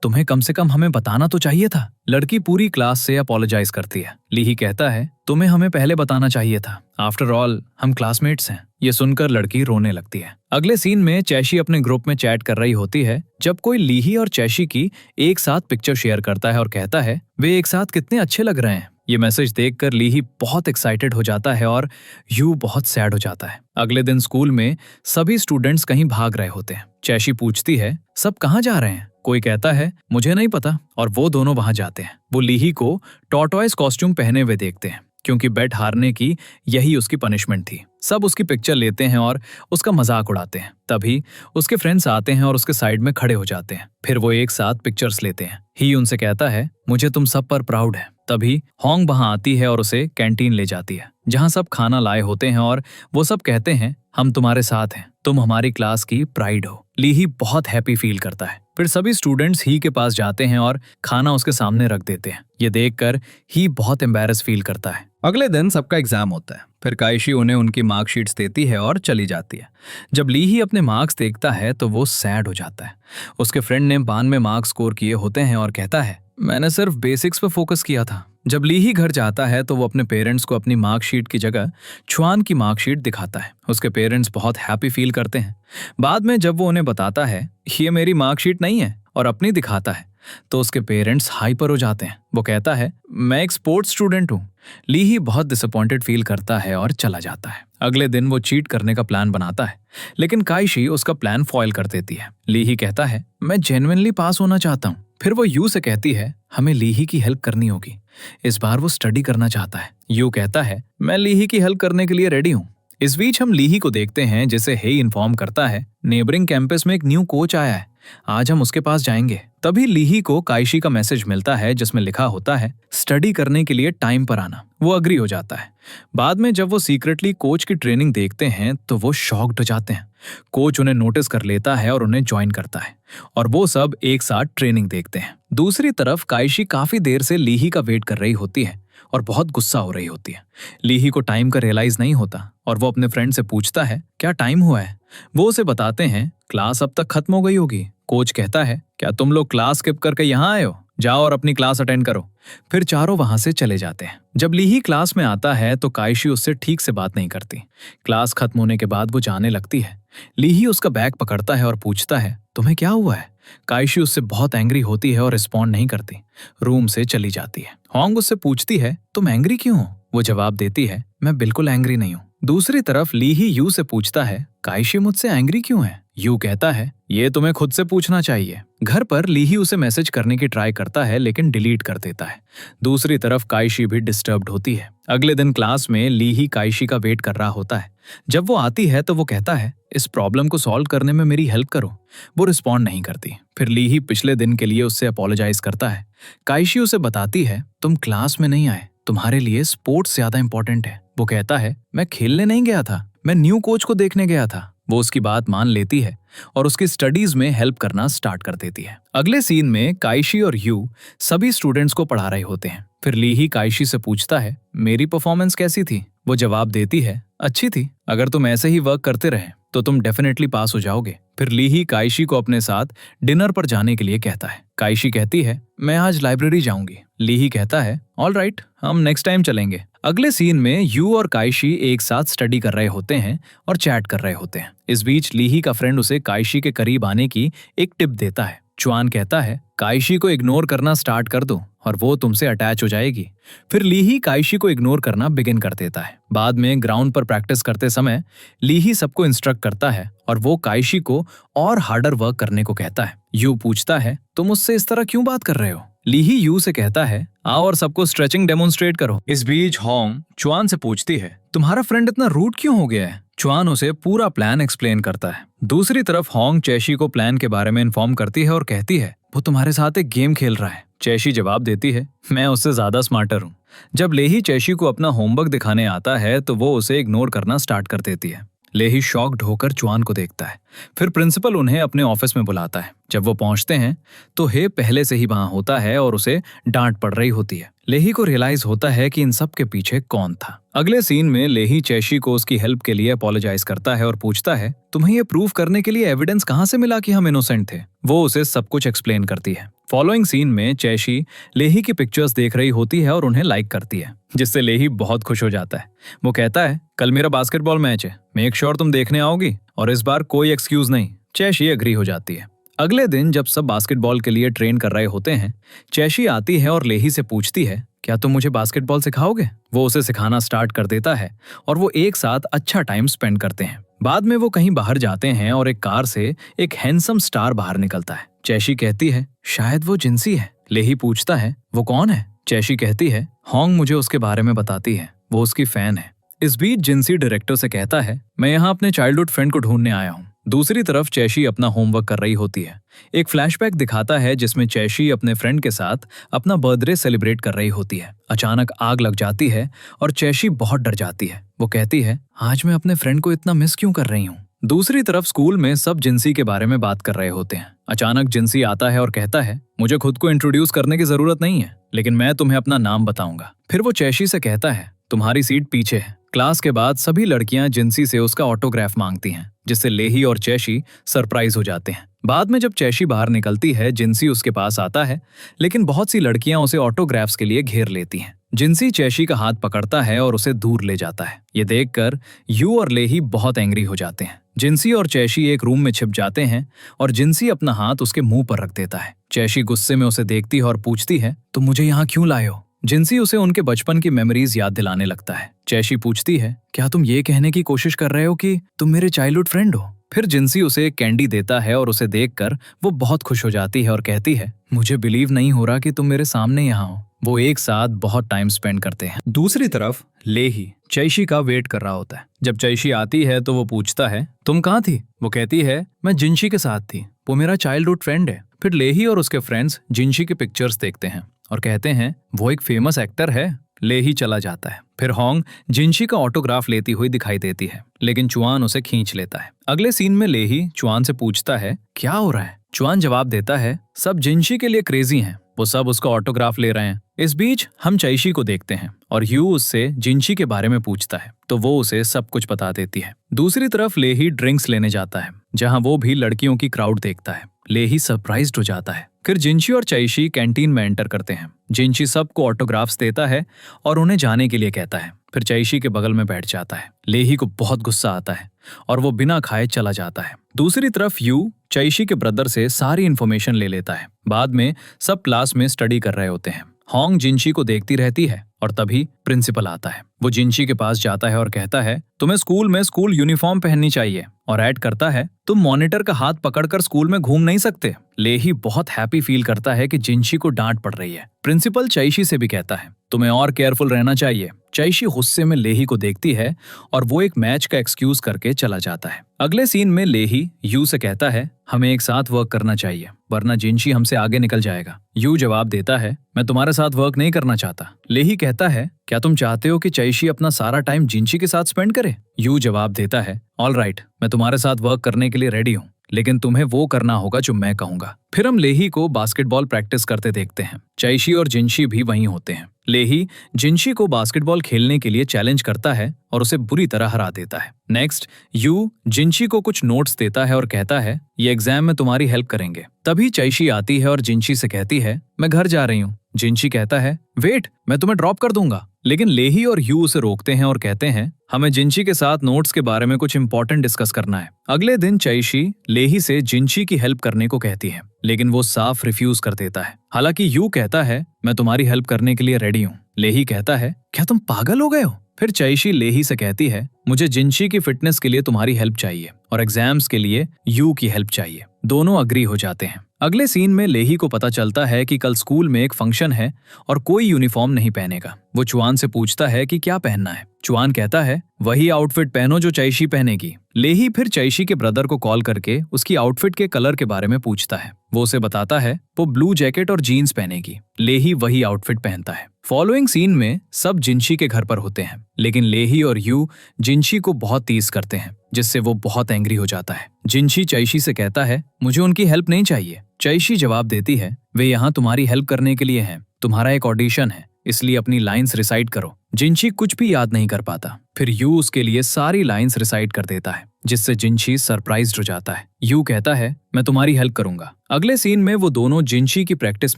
तुम्हें कम से कम हमें बताना तो चाहिए था। लड़की पूरी क्लास से अपोलोजाइज करती है। लीही कहता है तुम्हें हमें पहले बताना चाहिए था, आफ्टर ऑल हम क्लासमेट्स हैं। ये सुनकर लड़की रोने लगती है। अगले सीन में चैशी अपने ग्रुप में चैट कर रही होती है, जब कोई लीही और चैशी की एक साथ पिक्चर शेयर करता है और कहता है वे एक साथ कितने अच्छे लग रहे हैं। ये मैसेज देखकर लीही बहुत एक्साइटेड हो जाता है और यू बहुत सैड हो जाता है। अगले दिन स्कूल में सभी स्टूडेंट्स कहीं भाग रहे होते हैं। चैशी पूछती है सब कहाँ जा रहे हैं? कोई कहता है मुझे नहीं पता, और वो दोनों वहां जाते हैं। वो लीही को टॉर्टॉइस कॉस्ट्यूम पहने हुए देखते हैं, क्योंकि बेट हारने की यही उसकी पनिशमेंट थी। सब उसकी पिक्चर लेते हैं और उसका मजाक उड़ाते हैं। तभी उसके फ्रेंड्स आते हैं और उसके साइड में खड़े हो जाते हैं। फिर वो एक साथ पिक्चर्स लेते हैं। ही उनसे कहता है मुझे तुम सब पर प्राउड है। तभी होंग वहां आती है और उसे कैंटीन ले जाती है, जहां सब खाना लाए होते हैं, और वो सब कहते हैं हम तुम्हारे साथ हैं, तुम हमारी क्लास की प्राइड हो। लीही बहुत हैप्पी फील करता है। फिर सभी स्टूडेंट्स ही के पास जाते हैं और खाना उसके सामने रख देते हैं। ये देखकर ही बहुत एम्बैरस फील करता है। अगले दिन सबका एग्जाम होता है। फिर काइशी उन्हें उनकी मार्कशीट्स देती है और चली जाती है। जब लीही अपने मार्क्स देखता है तो वो सैड हो जाता है। उसके फ्रेंड ने 92 मार्क्स स्कोर किए होते हैं और कहता है मैंने सिर्फ बेसिक्स पर फोकस किया था। जब लीही घर जाता है तो वो अपने पेरेंट्स को अपनी मार्कशीट की जगह चुआन की मार्कशीट दिखाता है। उसके पेरेंट्स बहुत हैप्पी फील करते हैं। बाद में जब वो उन्हें बताता है ये मेरी मार्कशीट नहीं है और अपनी दिखाता है, तो उसके पेरेंट्स हाइपर हो जाते हैं। वो कहता है मैं एक स्पोर्ट्स स्टूडेंट हूँ। लीही बहुत डिसअपॉइंटेड फील करता है और चला जाता है। अगले दिन वो चीट करने का प्लान बनाता है, लेकिन काइशी उसका प्लान फॉइल कर देती है। लीही कहता है मैं जेन्युइनली पास होना चाहता हूँ। फिर वो यू से कहती है हमें लीही की हेल्प करनी होगी। इस बार वो स्टडी करना चाहता है। यू कहता है मैं लीही की हेल्प करने के लिए रेडी हूँ। इस बीच हम लीही को देखते हैं, जिसे हे इन्फॉर्म करता है नेबरिंग कैंपस में एक न्यू कोच आया है, आज हम उसके पास जाएंगे। तभी लीही को काइशी का मैसेज मिलता है, जिसमें लिखा होता है स्टडी करने के लिए टाइम पर आना। वो अग्री हो जाता है। बाद में जब वो सीक्रेटली कोच की ट्रेनिंग देखते हैं तो वो शॉक्ड हो जाते हैं। कोच उन्हें नोटिस कर लेता है और उन्हें ज्वाइन करता है, और वो सब एक साथ ट्रेनिंग देखते हैं। दूसरी तरफ काइशी काफी देर से लीही का वेट कर रही होती है और बहुत गुस्सा हो रही होती है। लीही को टाइम का रियलाइज नहीं होता और वो अपने फ्रेंड से पूछता है क्या टाइम हुआ है। वो उसे बताते हैं क्लास अब तक खत्म हो गई होगी। कोच कहता है क्या तुम लोग क्लास स्किप करके यहाँ आए हो, जाओ और अपनी क्लास अटेंड करो। फिर चारों वहां से चले जाते हैं। जब लीही क्लास में आता है तो काइशी उससे ठीक से बात नहीं करती। क्लास खत्म होने के बाद वो जाने लगती है। लीही उसका बैग पकड़ता है और पूछता है तुम्हें क्या हुआ है। काइशी उससे बहुत एंग्री होती है और रिस्पॉन्ड नहीं करती, रूम से चली जाती है। होंग उससे पूछती है तुम एंग्री क्यों हो। वो जवाब देती है मैं बिल्कुल एंग्री नहीं हूँ। दूसरी तरफ लीही यू से पूछता है काइशी मुझसे एंग्री क्यों है। यू कहता है ये तुम्हें खुद से पूछना चाहिए। घर पर लीही उसे मैसेज करने की ट्राई करता है, लेकिन डिलीट कर देता है। दूसरी तरफ काइशी भी डिस्टर्ब्ड होती है। अगले दिन क्लास में लीही काइशी का वेट कर रहा होता है। जब वो आती है तो वो कहता है इस प्रॉब्लम को सॉल्व करने में मेरी हेल्प करो। वो रिस्पॉन्ड नहीं करती। फिर लीही पिछले दिन के लिए उससे अपोलोजाइज करता है। काइशी उसे बताती है तुम क्लास में नहीं आए, तुम्हारे लिए स्पोर्ट्स ज्यादा इंपॉर्टेंट है। वो कहता है मैं खेलने नहीं गया था, मैं न्यू कोच को देखने गया था। वो उसकी बात मान लेती है और उसकी स्टडीज में हेल्प करना स्टार्ट कर देती है। अगले सीन में काइशी और यू सभी स्टूडेंट्स को पढ़ा रहे होते हैं। फिर लीही काइशी से पूछता है मेरी परफॉर्मेंस कैसी थी। वो जवाब देती है अच्छी थी, अगर तुम ऐसे ही वर्क करते रहे तो तुम डेफिनेटली पास हो जाओगे। फिर लीही काइशी को अपने साथ डिनर पर जाने के लिए कहता है। काइशी कहती है मैं आज लाइब्रेरी जाऊंगी। लीही कहता है ऑल राइट, हम नेक्स्ट टाइम चलेंगे। अगले सीन में यू और काइशी एक साथ स्टडी कर रहे होते हैं और चैट कर रहे होते हैं। इस बीच लीही का फ्रेंड उसे काइशी के करीब आने की एक टिप देता है। चुआन कहता है काइशी को इग्नोर करना स्टार्ट कर दो और वो तुमसे अटैच हो जाएगी। फिर लीही काइशी को इग्नोर करना बिगिन कर देता है। बाद में ग्राउंड पर प्रैक्टिस करते समय लीही सबको इंस्ट्रक्ट करता है और वो काइशी को और हार्डर वर्क करने को कहता है। यू पूछता है तुम मुझसे इस तरह क्यों बात कर रहे हो। लीही यू से कहता है आओ और सबको स्ट्रेचिंग डेमोन्स्ट्रेट करो। इस बीच होंग चुआन से पूछती है तुम्हारा फ्रेंड इतना रूड क्यों हो गया है। चुआन उसे पूरा प्लान एक्सप्लेन करता है। दूसरी तरफ होंग चैशी को प्लान के बारे में इन्फॉर्म करती है और कहती है वो तुम्हारे साथ एक गेम खेल रहा है। चैशी जवाब देती है मैं उससे ज्यादा स्मार्टर हूँ। जब लेही चैशी को अपना होमवर्क दिखाने आता है तो वो उसे इग्नोर करना स्टार्ट कर देती है। लेही शॉक्ड होकर चुआन को देखता है। फिर प्रिंसिपल उन्हें अपने ऑफिस में बुलाता है। जब वो पहुंचते हैं तो हे पहले से ही वहां होता है और उसे डांट पड़ रही होती है। लेही को रियलाइज होता है कि इन सब के पीछे कौन था। अगले सीन में लेही चैशी को उसकी हेल्प के लिए अपोलोजाइज करता है और पूछता है, तुम्हें ये प्रूव करने के लिए एविडेंस कहाँ से मिला कि हम इनोसेंट थे? वो उसे सब कुछ एक्सप्लेन करती है। फॉलोइंग सीन में चैशी लेही की पिक्चर्स देख रही होती है और उन्हें लाइक करती है, जिससे लेही बहुत खुश हो जाता है। वो कहता है, कल मेरा बास्केटबॉल मैच है, मेक श्योर तुम देखने आओगी और इस बार कोई एक्सक्यूज नहीं। चैशी एग्री हो जाती है। अगले दिन जब सब बास्केटबॉल के लिए ट्रेन कर रहे होते हैं, चैशी आती है और लेही से पूछती है, क्या तुम मुझे बास्केटबॉल सिखाओगे? वो उसे सिखाना स्टार्ट कर देता है और वो एक साथ अच्छा टाइम स्पेंड करते हैं। बाद में वो कहीं बाहर जाते हैं और एक कार से एक हैंडसम स्टार बाहर निकलता है। चैशी कहती है, शायद वो जिंसी है। लेही पूछता है, वो कौन है? चैशी कहती है, होंग मुझे उसके बारे में बताती है, वो उसकी फैन है। इस बीच जिंसी डायरेक्टर से कहता है, मैं यहाँ अपने चाइल्डहुड फ्रेंड को ढूंढने आया हूँ। दूसरी तरफ चैशी अपना होमवर्क कर रही होती है। एक फ्लैशबैक दिखाता है जिसमें चैशी अपने फ्रेंड के साथ अपना बर्थडे सेलिब्रेट कर रही होती है। अचानक आग लग जाती है और चैशी बहुत डर जाती है। वो कहती है, आज मैं अपने फ्रेंड को इतना मिस क्यों कर रही हूँ? दूसरी तरफ स्कूल में सब जिंसी के बारे में बात कर रहे होते हैं। अचानक जिंसी आता है और कहता है, मुझे खुद को इंट्रोड्यूस करने की जरूरत नहीं है, लेकिन मैं तुम्हें अपना नाम बताऊंगा। फिर वो चैशी से कहता है, तुम्हारी सीट पीछे है। क्लास के बाद सभी लड़कियां जिंसी से उसका ऑटोग्राफ मांगती हैं, जिससे लेही और चैशी सरप्राइज हो जाते हैं। बाद में जब चैशी बाहर निकलती है, जिंसी उसके पास आता है, लेकिन बहुत सी लड़कियां उसे ऑटोग्राफ्स के लिए घेर लेती हैं। जिंसी चैशी का हाथ पकड़ता है और उसे दूर ले जाता है। ये देखकर यू और लेही बहुत एंग्री हो जाते हैं। जिंसी और चैशी एक रूम में छिप जाते हैं और जिंसी अपना हाथ उसके मुंह पर रख देता है। चैशी गुस्से में उसे देखती है और पूछती है, तुम मुझे यहाँ क्यों लाए हो? जिंसी उसे उनके बचपन की मेमोरीज याद दिलाने लगता है। चैशी पूछती है, क्या तुम ये कहने की कोशिश कर रहे हो कि तुम मेरे चाइल्डहुड फ्रेंड हो? फिर जिंसी उसे एक कैंडी देता है और उसे देखकर वो बहुत खुश हो जाती है और कहती है, मुझे बिलीव नहीं हो रहा कि तुम मेरे सामने यहाँ हो। वो एक साथ बहुत टाइम स्पेंड करते हैं। दूसरी तरफ लेही चैशी का वेट कर रहा होता है। जब चैशी आती है तो वो पूछता है, तुम कहाँ थी? वो कहती है, मैं जिंशी के साथ थी, वो मेरा चाइल्डहुड फ्रेंड है। फिर लेही और उसके फ्रेंड्स जिंशी की पिक्चर्स देखते हैं और कहते हैं, वो एक फेमस एक्टर है। लेही चला जाता है। फिर होंग जिंशी का ऑटोग्राफ लेती हुई दिखाई देती है, लेकिन चुआन उसे खींच लेता है। अगले सीन में लेही चुआन से पूछता है, क्या हो रहा है? चुआन जवाब देता है, सब जिंशी के लिए क्रेजी हैं, वो सब उसका ऑटोग्राफ ले रहे हैं। इस बीच हम चैशी को देखते हैं और यू उससे जिंशी के बारे में पूछता है, तो वो उसे सब कुछ बता देती है। दूसरी तरफ लेही ड्रिंक्स लेने जाता है, जहां वो भी लड़कियों की क्राउड देखता है। लेही सरप्राइज्ड हो जाता है। फिर जिंशी और चैशी कैंटीन में एंटर करते हैं। जिंशी सबको ऑटोग्राफ्स देता है और उन्हें जाने के लिए कहता है। फिर चैशी के बगल में बैठ जाता है। लेही को बहुत गुस्सा आता है और वो बिना खाए चला जाता है। दूसरी तरफ यू चैशी के ब्रदर से सारी इन्फॉर्मेशन ले लेता है। बाद में सब क्लास में स्टडी कर रहे होते हैं। होंग जिंशी को देखती रहती है और तभी प्रिंसिपल आता है। वो जिंशी के पास जाता है और कहता है, तुम्हें स्कूल में स्कूल यूनिफॉर्म पहननी चाहिए, और ऐड करता है, तुम मॉनिटर का हाथ पकड़कर स्कूल में घूम नहीं सकते। लेही बहुत हैप्पी फील करता है कि जिंशी को डांट पड़ रही है। प्रिंसिपल चैशी से भी कहता है, तुम्हें और केयरफुल रहना चाहिए। चैशी गुस्से में लेही को देखती है और वो एक मैच का एक्सक्यूज करके चला जाता है। अगले सीन में लेही यू से कहता है, हमें एक साथ वर्क करना चाहिए, वरना जिंशी हमसे आगे निकल जाएगा। यू जवाब देता है, मैं तुम्हारे साथ वर्क नहीं करना चाहता। लेही कहता है, क्या तुम चाहते हो कि चैशी अपना सारा टाइम जिंशी के साथ स्पेंड करे? यू जवाब देता है, ऑल राइट, मैं तुम्हारे साथ वर्क करने के लिए रेडी हूँ, लेकिन तुम्हें वो करना होगा जो मैं कहूंगा। फिर हम लेही को बास्केटबॉल प्रैक्टिस करते देखते हैं। चैशी और जिंशी भी वहीं होते हैं। लेही जिंशी को बास्केटबॉल खेलने के लिए चैलेंज करता है और उसे बुरी तरह हरा देता है। नेक्स्ट यू जिंशी को कुछ नोट्स देता है और कहता है, ये एग्जाम में तुम्हारी हेल्प करेंगे। तभी चैशी आती है और जिंशी से कहती है, मैं घर जा रही हूँ। जिंशी कहता है, वेट, मैं तुम्हें ड्रॉप कर दूंगा। लेकिन लेही और यू उसे रोकते हैं और कहते हैं, हमें जिंशी के साथ नोट्स के बारे में कुछ इंपॉर्टेंट डिस्कस करना है। अगले दिन चैशी लेही से जिंशी की हेल्प करने को कहती है, लेकिन वो साफ रिफ्यूज कर देता है। हालांकि यू कहता है, मैं तुम्हारी हेल्प करने के लिए रेडी हूँ। लेही कहता है, क्या तुम पागल हो गए हो? फिर चैशी लेही से कहती है, मुझे जिंशी की फिटनेस के लिए तुम्हारी हेल्प चाहिए और एग्जाम्स के लिए यू की हेल्प चाहिए। दोनों अग्री हो जाते हैं। अगले सीन में लेही को पता चलता है कि कल स्कूल में एक फंक्शन है और कोई यूनिफॉर्म नहीं पहनेगा। वो चुआन से पूछता है कि क्या पहनना है। चुआन कहता है वही आउटफिट पहनो जो चैशी पहनेगी। लेही फिर चैशी के ब्रदर को कॉल करके उसकी आउटफिट के कलर के बारे में पूछता है। वो उसे बताता है वो ब्लू जैकेट और जीन्स पहनेगी। लेही वही आउटफिट पहनता है। फॉलोइंग सीन में सब जिनशी के घर पर होते हैं, लेकिन लेही और यू जिनशी को बहुत टीज करते हैं, जिससे वो बहुत एंग्री हो जाता है। जिनशी चैशी से कहता है मुझे उनकी हेल्प नहीं चाहिए। चैशी जवाब देती है वे यहाँ तुम्हारी हेल्प करने के लिए हैं, तुम्हारा एक ऑडिशन है, इसलिए अपनी लाइंस रिसाइट करो। जिनशी कुछ भी याद नहीं कर पाता। फिर यू उसके लिए सारी लाइंस रिसाइट कर देता है, जिससे जिनशी सरप्राइज्ड हो जाता है। यू कहता है मैं तुम्हारी हेल्प करूंगा। अगले सीन में वो दोनों जिनशी की प्रैक्टिस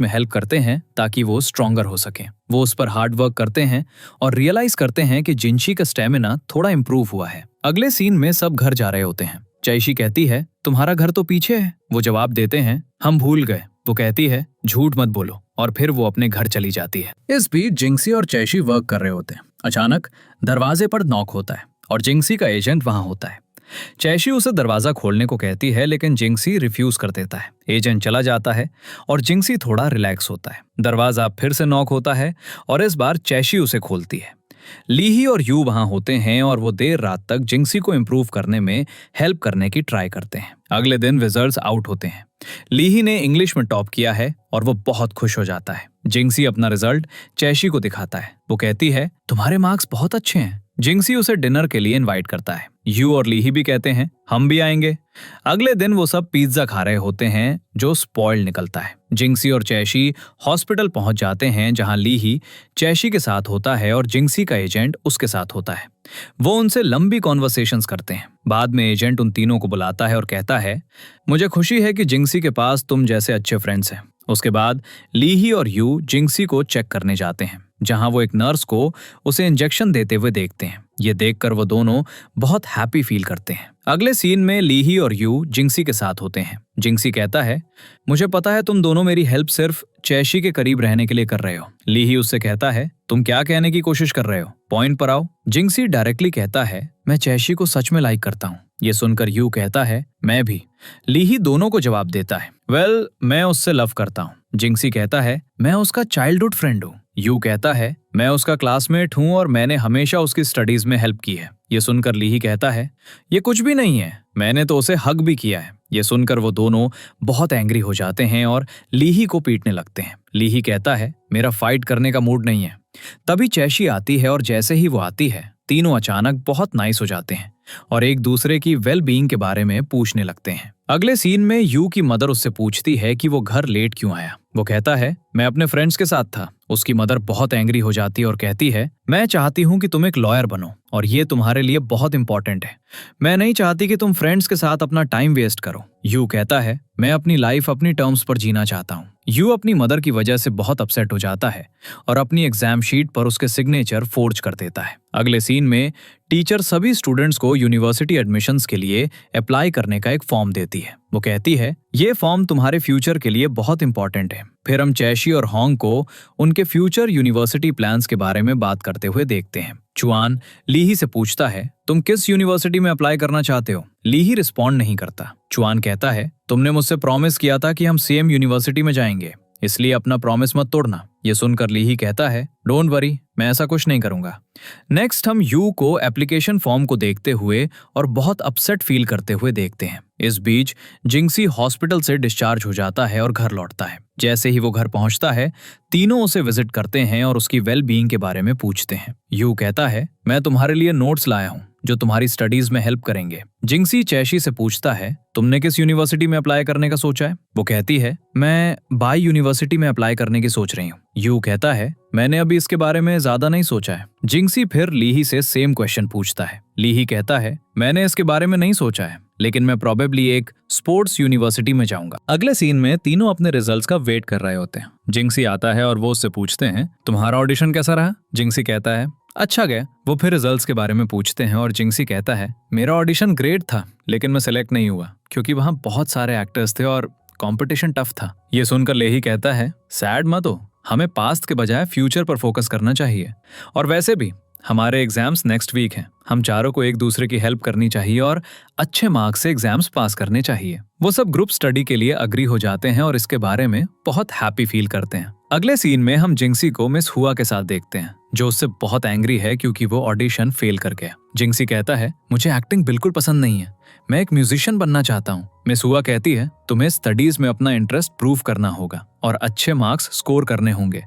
में हेल्प करते हैं ताकि वो स्ट्रॉन्गर हो सके। वो उस पर हार्ड वर्क करते हैं और रियलाइज करते हैं कि जिनशी का स्टेमिना थोड़ा इंप्रूव हुआ है। अगले सीन में सब घर जा रहे होते हैं। चैशी कहती है तुम्हारा घर तो पीछे है। वो जवाब देते हैं हम भूल गए। वो कहती है झूठ मत बोलो, और फिर वो अपने घर चली जाती है। इस बीच जिंक्सी और चैशी वर्क कर रहे होते हैं। अचानक दरवाजे पर नॉक होता है और जिंक्सी का एजेंट वहां होता है। चैशी उसे दरवाजा खोलने को कहती है, लेकिन जिंक्सी रिफ्यूज कर देता है। एजेंट चला जाता है और जिंक्सी थोड़ा रिलैक्स होता है। दरवाजा फिर से नॉक होता है और इस बार चैशी उसे खोलती है। लीही और यू वहां होते हैं और वो देर रात तक जिंक्सी को इम्प्रूव करने में हेल्प करने की ट्राई करते हैं। अगले दिन रिजल्ट्स आउट होते हैं। लीही ने इंग्लिश में टॉप किया है और वो बहुत खुश हो जाता है। जिंक्सी अपना रिजल्ट चैशी को दिखाता है। वो कहती है तुम्हारे मार्क्स बहुत अच्छे हैं। जिंक्सी उसे डिनर के लिए इनवाइट करता है। यू और लीही भी कहते हैं हम भी आएंगे। अगले दिन वो सब पिज्जा खा रहे होते हैं जो स्पॉइल्ड निकलता है। जिंक्सी और चैशी हॉस्पिटल पहुंच जाते हैं, जहां लीही चैशी के साथ होता है और जिंक्सी का एजेंट उसके साथ होता है। वो उनसे लंबी कॉन्वर्सेशंस करते हैं। बाद में एजेंट उन तीनों को बुलाता है और कहता है मुझे खुशी है कि जिंक्सी के पास तुम जैसे अच्छे फ्रेंड्स हैं। उसके बाद लीही और यू जिंक्सी को चेक करने जाते हैं, जहां वो एक नर्स को उसे इंजेक्शन देते हुए देखते हैं। ये देखकर वो दोनों बहुत हैप्पी फील करते हैं। अगले सीन में लीही और यू जिंक्सी के साथ होते हैं। जिंक्सी कहता है मुझे पता है तुम दोनों मेरी हेल्प सिर्फ चैशी के करीब रहने के लिए कर रहे हो। लीही उससे कहता है तुम क्या कहने की कोशिश कर रहे हो, पॉइंट पर आओ। जिंक्सी डायरेक्टली कहता है मैं चैशी को सच में लाइक करता हूँ। ये सुनकर यू कहता है मैं भी। लीही दोनों को जवाब देता है वेल मैं उससे लव करता हूँ। जिंक्सी कहता है मैं उसका चाइल्डहुड फ्रेंड हूँ। यू कहता है मैं उसका क्लासमेट हूँ और मैंने हमेशा उसकी स्टडीज में हेल्प की है। ये सुनकर लीही कहता है ये कुछ भी नहीं है, मैंने तो उसे हग भी किया है। ये सुनकर वो दोनों बहुत एंग्री हो जाते हैं और लीही को पीटने लगते हैं। लीही कहता है मेरा फाइट करने का मूड नहीं है। तभी चैशी आती है और जैसे ही वो आती है तीनों अचानक बहुत नाइस हो जाते हैं और एक दूसरे की वेल बीइंग के बारे में पूछने लगते हैं। अगले सीन में यू की मदर उससे पूछती है कि वो घर लेट क्यों आया। वो कहता है मैं अपने फ्रेंड्स के साथ था। उसकी मदर बहुत एंग्री हो जाती है और कहती है मैं चाहती हूँ कि तुम एक लॉयर बनो और ये तुम्हारे लिए बहुत इंपॉर्टेंट है। मैं नहीं चाहती कि तुम फ्रेंड्स के साथ अपना टाइम वेस्ट करो। यू कहता है मैं अपनी लाइफ अपनी टर्म्स पर जीना चाहता हूँ। यू अपनी मदर की वजह से बहुत अपसेट हो जाता है और अपनी एग्जाम शीट पर उसके सिग्नेचर फोर्ज कर देता है। अगले सीन में टीचर सभी स्टूडेंट्स को यूनिवर्सिटी एडमिशन्स के लिए अप्लाई करने का एक फॉर्म देती है। वो कहती है ये फॉर्म तुम्हारे फ्यूचर के लिए बहुत इंपॉर्टेंट है। फिर हम चैशी और होंग को उनके फ्यूचर यूनिवर्सिटी प्लान्स के बारे में बात करते हुए देखते हैं। चुआन लीही से पूछता है तुम किस यूनिवर्सिटी में अप्लाई करना चाहते हो। लीही रिस्पॉन्ड नहीं करता। चुआन कहता है तुमने मुझसे प्रॉमिस किया था कि हम सेम यूनिवर्सिटी में जाएंगे, इसलिए अपना प्रॉमिस मत तोड़ना। ये सुनकर लीही कहता है डोंट वरी, मैं ऐसा कुछ नहीं करूंगा। नेक्स्ट हम यू को एप्लीकेशन फॉर्म को देखते हुए और बहुत अपसेट फील करते हुए देखते हैं। इस बीच जिंक्सी हॉस्पिटल से डिस्चार्ज हो जाता है और घर लौटता है। जैसे ही वो घर पहुंचता है तीनों उसे विजिट करते हैं और उसकी वेल बीइंग के बारे में पूछते हैं। यू कहता है मैं तुम्हारे लिए नोट्स लाया हूँ जो तुम्हारी स्टडीज में हेल्प करेंगे। जिंक्सी चैशी से पूछता है तुमने किस यूनिवर्सिटी में अप्लाई करने का सोचा है। वो कहती है मैं बाई यूनिवर्सिटी में अप्लाई करने की सोच रही हूँ। यू कहता है मैंने अभी इसके बारे में ज्यादा नहीं सोचा है। जिंक्सी फिर लीही से सेम क्वेश्चन पूछता है। लीही कहता है मैंने इसके बारे में नहीं सोचा है, लेकिन मैं प्रोबेबली एक स्पोर्ट्स यूनिवर्सिटी में जाऊंगा। अगले सीन में तीनों अपने रिजल्ट्स का वेट कर रहे होते हैं। जिंक्सी आता है और वो उससे पूछते हैं तुम्हारा ऑडिशन कैसा रहा। जिंक्सी कहता है अच्छा गया। वो फिर रिजल्ट्स के बारे में पूछते हैं और जिंक्सी कहता है मेरा ऑडिशन ग्रेट था, लेकिन मैं सिलेक्ट नहीं हुआ क्योंकि वहाँ बहुत सारे एक्टर्स थे और कंपटीशन टफ था। ये सुनकर लेही कहता है सैड मत हो, हमें पास्ट के बजाय फ्यूचर पर फोकस करना चाहिए। और वैसे भी हमारे एग्जाम्स नेक्स्ट वीक हैं, हम चारों को एक दूसरे की हेल्प करनी चाहिए और अच्छे मार्क्स से एग्जाम्स पास करने चाहिए। वो सब ग्रुप स्टडी के लिए अग्री हो जाते हैं और इसके बारे में बहुत हैप्पी फील करते हैं। अगले सीन में हम जिंक्सी को मिस हुआ के साथ देखते हैं, जो उससे बहुत एंग्री है क्योंकि वो ऑडिशन फेल कर गया। जिंक्सी कहता है, मुझे एक्टिंग बिल्कुल पसंद नहीं है, मैं एक म्यूजिशियन बनना चाहता हूँ। मिस हुआ कहती है, तुम्हें स्टडीज में अपना इंटरेस्ट प्रूव करना होगा और अच्छे मार्क्स स्कोर करने होंगे।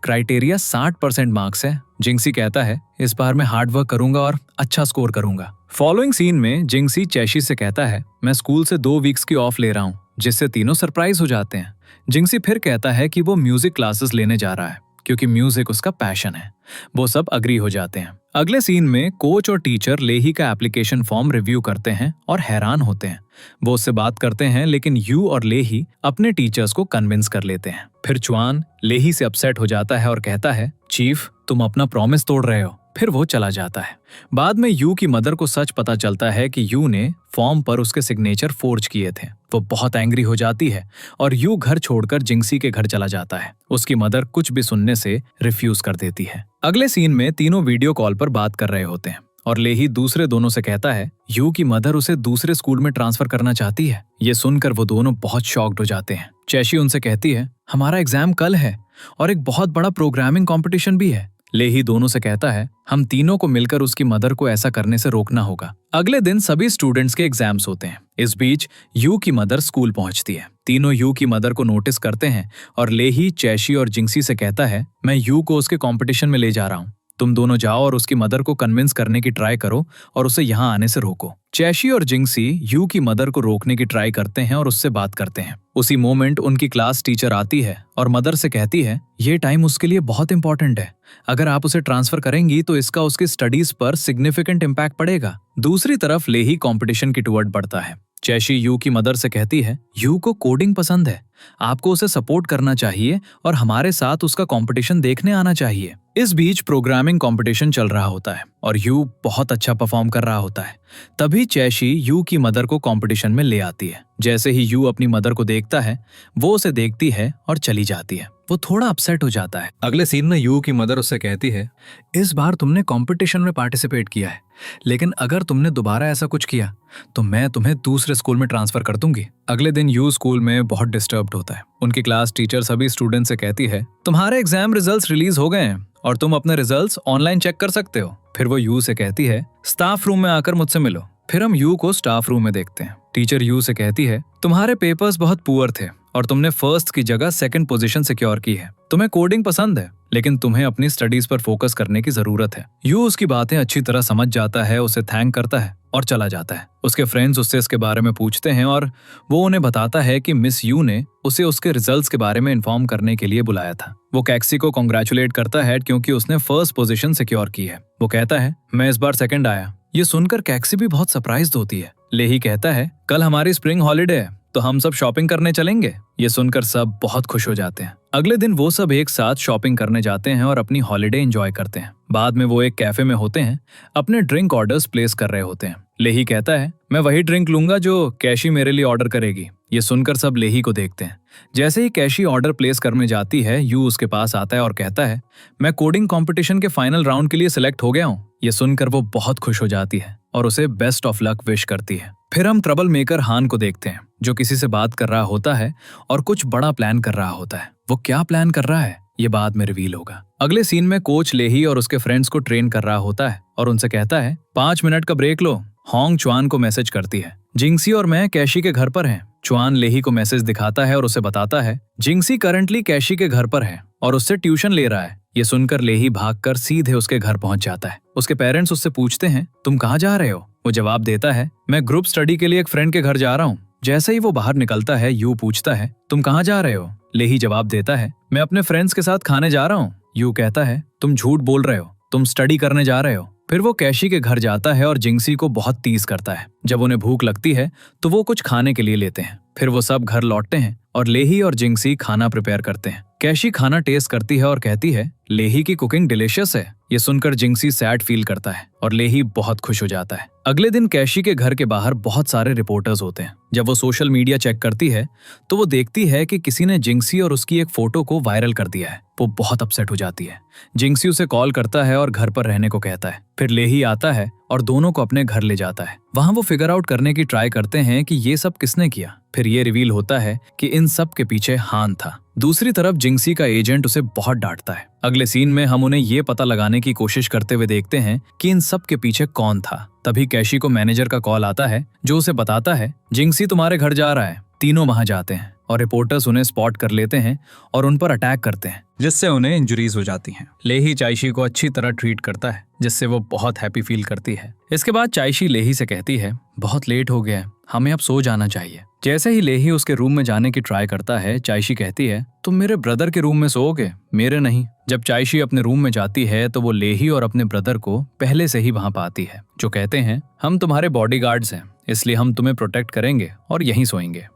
क्राइटेरिया 60% मार्क्स है। जिंक्सी कहता है, इस बार मैं हार्ड वर्क करूंगा और अच्छा स्कोर करूंगा। फॉलोइंग सीन में जिंक्सी चैशी से कहता है, मैं स्कूल से 2 वीक्स की ऑफ ले रहा हूँ, जिससे तीनों सरप्राइज हो जाते हैं। जिंक्सी फिर कहता है कि वो म्यूजिक क्लासेस लेने जा रहा है क्योंकि म्यूजिक उसका पैशन है। वो सब अग्री हो जाते हैं। अगले सीन में कोच और टीचर लेही का एप्लीकेशन फॉर्म रिव्यू करते हैं और हैरान होते हैं। वो उससे बात करते हैं, लेकिन यू और लेही अपने टीचर्स को कन्विंस कर लेते हैं। फिर च्वान लेही से अपसेट हो जाता है और कहता है, चीफ तुम अपना प्रॉमिस तोड़ रहे हो। फिर वो चला जाता है। बाद में यू की मदर को सच पता चलता है कि यू ने फॉर्म पर उसके सिग्नेचर फोर्ज किए थे। वो बहुत एंग्री हो जाती है और यू घर छोड़कर जिंक्सी के घर चला जाता है। उसकी मदर कुछ भी सुनने से रिफ्यूज कर देती है। अगले सीन में तीनों वीडियो कॉल पर बात कर रहे होते हैं और लेही दूसरे दोनों से कहता है, यू की मदर उसे दूसरे स्कूल में ट्रांसफर करना चाहती है। ये सुनकर वो दोनों बहुत शॉक्ड हो जाते हैं। चैशी उनसे कहती है, हमारा एग्जाम कल है और एक बहुत बड़ा प्रोग्रामिंग कंपटीशन भी है। लेही दोनों से कहता है, हम तीनों को मिलकर उसकी मदर को ऐसा करने से रोकना होगा। अगले दिन सभी स्टूडेंट्स के एग्जाम्स होते हैं। इस बीच यू की मदर स्कूल पहुंचती है। तीनों यू की मदर को नोटिस करते हैं और लेही चैशी और जिंक्सी से कहता है, मैं यू को उसके कंपटीशन में ले जा रहा हूँ, तुम दोनों जाओ और उसकी मदर को कन्विंस करने की ट्राई करो और उसे यहाँ आने से रोको। चैशी और जिंक्सी यू की मदर को रोकने की ट्राई करते हैं और उससे बात करते हैं। उसी मोमेंट उनकी क्लास टीचर आती है और मदर से कहती है, ये टाइम उसके लिए बहुत इंपॉर्टेंट है, अगर आप उसे ट्रांसफर करेंगी तो इसका उसकी स्टडीज पर सिग्निफिकेंट इम्पैक्ट पड़ेगा। दूसरी तरफ लेही कंपटीशन की टुवर्ड बढ़ता है। चैशी यू की मदर से कहती है, यू को कोडिंग पसंद है, आपको उसे सपोर्ट करना चाहिए और हमारे साथ उसका कंपटीशन देखने आना चाहिए। इस बीच प्रोग्रामिंग कंपटीशन चल रहा होता है और यू बहुत अच्छा परफॉर्म कर रहा होता है। तभी चैशी यू की मदर को कंपटीशन में ले आती है। जैसे ही यू अपनी मदर को देखता है, वो उसे देखती है और चली जाती है। वो थोड़ा अपसेट हो जाता है। अगले सीन में यू की मदर उससे कहती है, इस बार तुमने कंपटीशन में पार्टिसिपेट किया है, लेकिन अगर तुमने दोबारा ऐसा कुछ किया तो मैं तुम्हें दूसरे स्कूल में ट्रांसफर कर दूंगी। अगले दिन यू स्कूल में बहुत डिस्टर्ब्ड होता है। उनकी क्लास टीचर सभी स्टूडेंट से कहती है, तुम्हारे एग्जाम रिजल्ट्स रिलीज हो गए हैं और तुम अपने रिजल्ट्स ऑनलाइन चेक कर सकते हो। फिर वो यू से कहती है, स्टाफ रूम में आकर मुझसे मिलो। फिर हम यू को स्टाफ रूम में देखते हैं। टीचर यू से कहती है, तुम्हारे पेपर्स बहुत पुअर थे और तुमने फर्स्ट की जगह सेकंड पोजीशन सिक्योर की है। तुम्हें कोडिंग पसंद है, लेकिन तुम्हें अपनी स्टडीज पर फोकस करने की जरूरत है। यू उसकी बातें अच्छी तरह समझ जाता है, उसे थैंक करता है और चला जाता है। उसके फ्रेंड्स उससे इसके बारे में पूछते हैं और वो उन्हें बताता है कि मिस यू ने उसे उसके रिजल्ट्स के बारे में इन्फॉर्म करने के लिए बुलाया था। वो कैक्सी को कॉन्ग्रेचुलेट करता है क्योंकि उसने फर्स्ट पोजीशन सिक्योर की है। वो कहता है, मैं इस बार सेकंड आया। ये सुनकर कैक्सी भी बहुत सरप्राइज्ड होती है। लेही कहता है, कल हमारी स्प्रिंग हॉलिडे है तो हम सब शॉपिंग करने चलेंगे। ये सुनकर सब बहुत खुश हो जाते हैं। अगले दिन वो सब एक साथ शॉपिंग करने जाते हैं और अपनी हॉलिडे एंजॉय करते हैं। बाद में वो एक कैफे में होते हैं, अपने ड्रिंक ऑर्डर्स प्लेस कर रहे होते हैं। लेही कहता है, मैं वही ड्रिंक लूंगा जो कैशी मेरे लिए ऑर्डर करेगी। ये सुनकर सब लेही को देखते हैं। जैसे ही कैशी ऑर्डर प्लेस करने जाती है, यू उसके पास आता है और कहता है, मैं कोडिंग कंपटीशन के फाइनल राउंड के लिए सिलेक्ट हो गया हूँ। ये सुनकर वो बहुत खुश हो जाती है और उसे बेस्ट ऑफ लक विश करती है। फिर हम ट्रबल मेकर हान को देखते हैं, जो किसी से बात कर रहा होता है और कुछ बड़ा प्लान कर रहा होता है। वो क्या प्लान कर रहा है ये बाद में रिवील होगा। अगले सीन में कोच लेही और उसके फ्रेंड्स को ट्रेन कर रहा होता है और उनसे कहता है, 5 मिनट का ब्रेक लो। होंग च्वान को मैसेज करती है, जिंक्सी और मैं कैशी के घर पर हैं। च्वान लेही को मैसेज दिखाता है और उसे बताता है, जिंक्सी करंटली कैशी के घर पर है और उससे ट्यूशन ले रहा है। ये सुनकर लेही भागकर सीधे उसके घर पहुंच जाता है। उसके पेरेंट्स उससे पूछते हैं, तुम कहाँ जा रहे हो? वो जवाब देता है, मैं ग्रुप स्टडी के लिए एक फ्रेंड के घर जा रहा हूँ। जैसे ही वो बाहर निकलता है, यू पूछता है, तुम कहाँ जा रहे हो? लेही जवाब देता है, मैं अपने फ्रेंड्स के साथ खाने जा रहा हूँ। यू कहता है, तुम झूठ बोल रहे हो, तुम स्टडी करने जा रहे हो। फिर वो कैशी के घर जाता है और जिंक्सी को बहुत टीज करता है। जब उन्हें भूख लगती है तो वो कुछ खाने के लिए लेते हैं। फिर वो सब घर लौटते हैं और लेही और जिंक्सी खाना प्रिपेयर करते हैं। कैशी खाना टेस्ट करती है और कहती है, लेही की कुकिंग डिलीशियस है। ये सुनकर जिंक्सी सैड फील करता है और लेही बहुत खुश हो जाता है। अगले दिन कैशी के घर के बाहर बहुत सारे रिपोर्टर्स होते हैं। जब वो सोशल मीडिया चेक करती है तो वो देखती है कि किसी ने जिंक्सी और उसकी एक फोटो को वायरल कर दिया है। वो बहुत अपसेट हो जाती है। जिंक्सी उसे कॉल करता है और घर पर रहने को कहता है। फिर लेही आता है और दोनों को अपने घर ले जाता है। वहां वो फिगर आउट करने की ट्राई करते हैं कि ये सब किसने किया। फिर ये रिवील होता है कि इन सब के पीछे हान था। दूसरी तरफ जिंक्सी का एजेंट उसे बहुत डांटता है। अगले सीन में हम उन्हें ये पता लगाने की कोशिश करते हुए देखते हैं कि इन सब के पीछे कौन था। तभी कैशी को मैनेजर का कॉल आता है जो उसे बताता है जिंक्सी तुम्हारे घर जा रहा है। तीनों वहां जाते हैं और रिपोर्टर्स उन्हें स्पॉट कर लेते हैं और उन पर अटैक करते हैं, जिससे उन्हें इंजरीज हो जाती हैं। लेही चाइशी को अच्छी तरह ट्रीट करता है, जिससे वो बहुत हैप्पी फील करती है। इसके बाद चाइशी लेही से कहती है बहुत लेट हो गया है, हमें अब सो जाना चाहिए। जैसे ही लेही उसके रूम में जाने की ट्राई करता है, चाइशी कहती है तुम मेरे ब्रदर के रूम में सोओगे, मेरे नहीं। जब चाइशी अपने रूम में जाती है तो वो लेही और अपने ब्रदर को पहले से ही वहां पाती है, जो कहते हैं हम तुम्हारे बॉडीगार्ड्स हैं, इसलिए हम तुम्हें प्रोटेक्ट करेंगे और यहीं सोएंगे।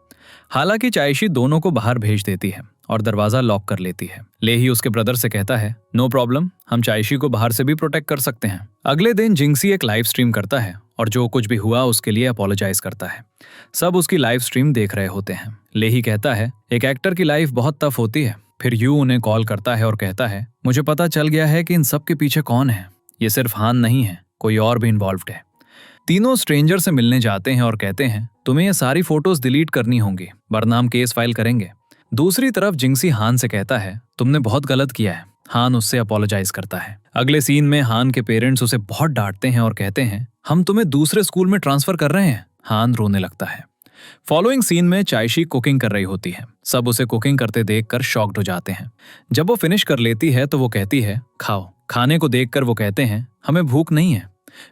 हालांकि चाइशी दोनों को बाहर भेज देती है और दरवाजा लॉक कर लेती है। लेही उसके ब्रदर से कहता है नो प्रॉब्लम, हम चाइशी को बाहर से भी प्रोटेक्ट कर सकते हैं। अगले दिन जिंक्सी एक लाइव स्ट्रीम करता है और जो कुछ भी हुआ उसके लिए अपोलोजाइज करता है। सब उसकी लाइव स्ट्रीम देख रहे होते हैं। लेही कहता है एक एक्टर की लाइफ बहुत टफ होती है। फिर यू उन्हें कॉल करता है और कहता है मुझे पता चल गया है कि इन सब के पीछे कौन है। ये सिर्फ हान नहीं है, कोई और भी इन्वॉल्व्ड है। तीनों स्ट्रेंजर से मिलने जाते हैं और कहते हैं तुम्हें ये सारी फोटोज डिलीट करनी होंगी, वरना हम केस फाइल करेंगे। दूसरी तरफ जिंक्सी हान से कहता है तुमने बहुत गलत किया है। हान उससे अपोलोजाइज करता है। अगले सीन में हान के पेरेंट्स उसे बहुत डांटते हैं और कहते हैं हम तुम्हें दूसरे स्कूल में ट्रांसफर कर रहे हैं। हान रोने लगता है। फॉलोइंग सीन में चाइशी कुकिंग कर रही होती है। सब उसे कुकिंग करते देखकर शॉक्ड हो जाते हैं। जब वो फिनिश कर लेती है तो वो कहती है खाओ। खाने को देखकर वो कहते हैं हमें भूख नहीं है।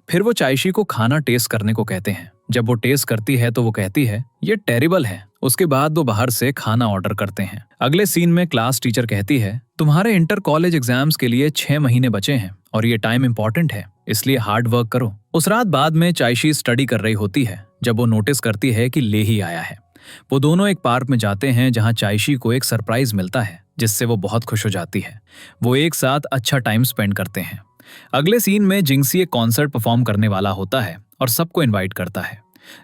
फिर वो चाइशी को खाना टेस्ट करने को कहते हैं। जब वो टेस्ट करती है तो वो कहती है ये टेरिबल है। उसके बाद वो बाहर से खाना ऑर्डर करते हैं। अगले सीन में क्लास टीचर कहती है तुम्हारे इंटर कॉलेज एग्जाम्स के लिए 6 महीने बचे हैं और ये टाइम इंपॉर्टेंट है, इसलिए हार्ड वर्क करो। उस रात बाद में चाइशी स्टडी कर रही होती है जब वो नोटिस करती है कि लेही आया है। वो दोनों एक पार्क में जाते हैं जहां चाइशी को एक सरप्राइज मिलता है, जिससे वो बहुत खुश हो जाती है। वो एक साथ अच्छा टाइम स्पेंड करते हैं। अगले सीन में जिंक्सी एक कॉन्सर्ट परफॉर्म करने वाला होता है और सबको इनवाइट करता है।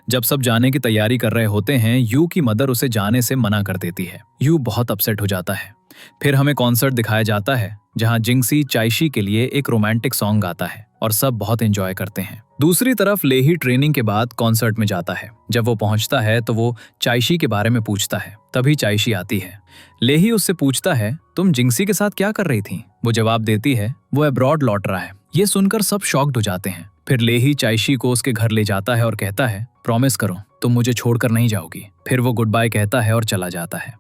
जब सब जाने की तैयारी कर रहे होते हैं, यू की मदर उसे जाने से मना कर देती है। यू बहुत अपसेट हो जाता है। फिर हमें कॉन्सर्ट दिखाया जाता है जहां जिंक्सी चाइशी के लिए एक रोमांटिक सॉन्ग गाता है और सब बहुत एंजॉय करते हैं। दूसरी तरफ लेही ट्रेनिंग के बाद कॉन्सर्ट में जाता है। जब वो पहुंचता है तो वो चाइशी के बारे में पूछता है। तभी चाइशी आती है। लेही उससे पूछता है तुम जिंक्सी के साथ क्या कर रही थी। वो जवाब देती है वो अब्रॉड लौट रहा है। ये सुनकर सब शॉक्ड हो जाते हैं। फिर लेही चाइशी को उसके घर ले जाता है और कहता है प्रॉमिस करो तुम मुझे छोड़कर नहीं जाओगी। फिर वो गुड बाय कहता है और चला जाता है।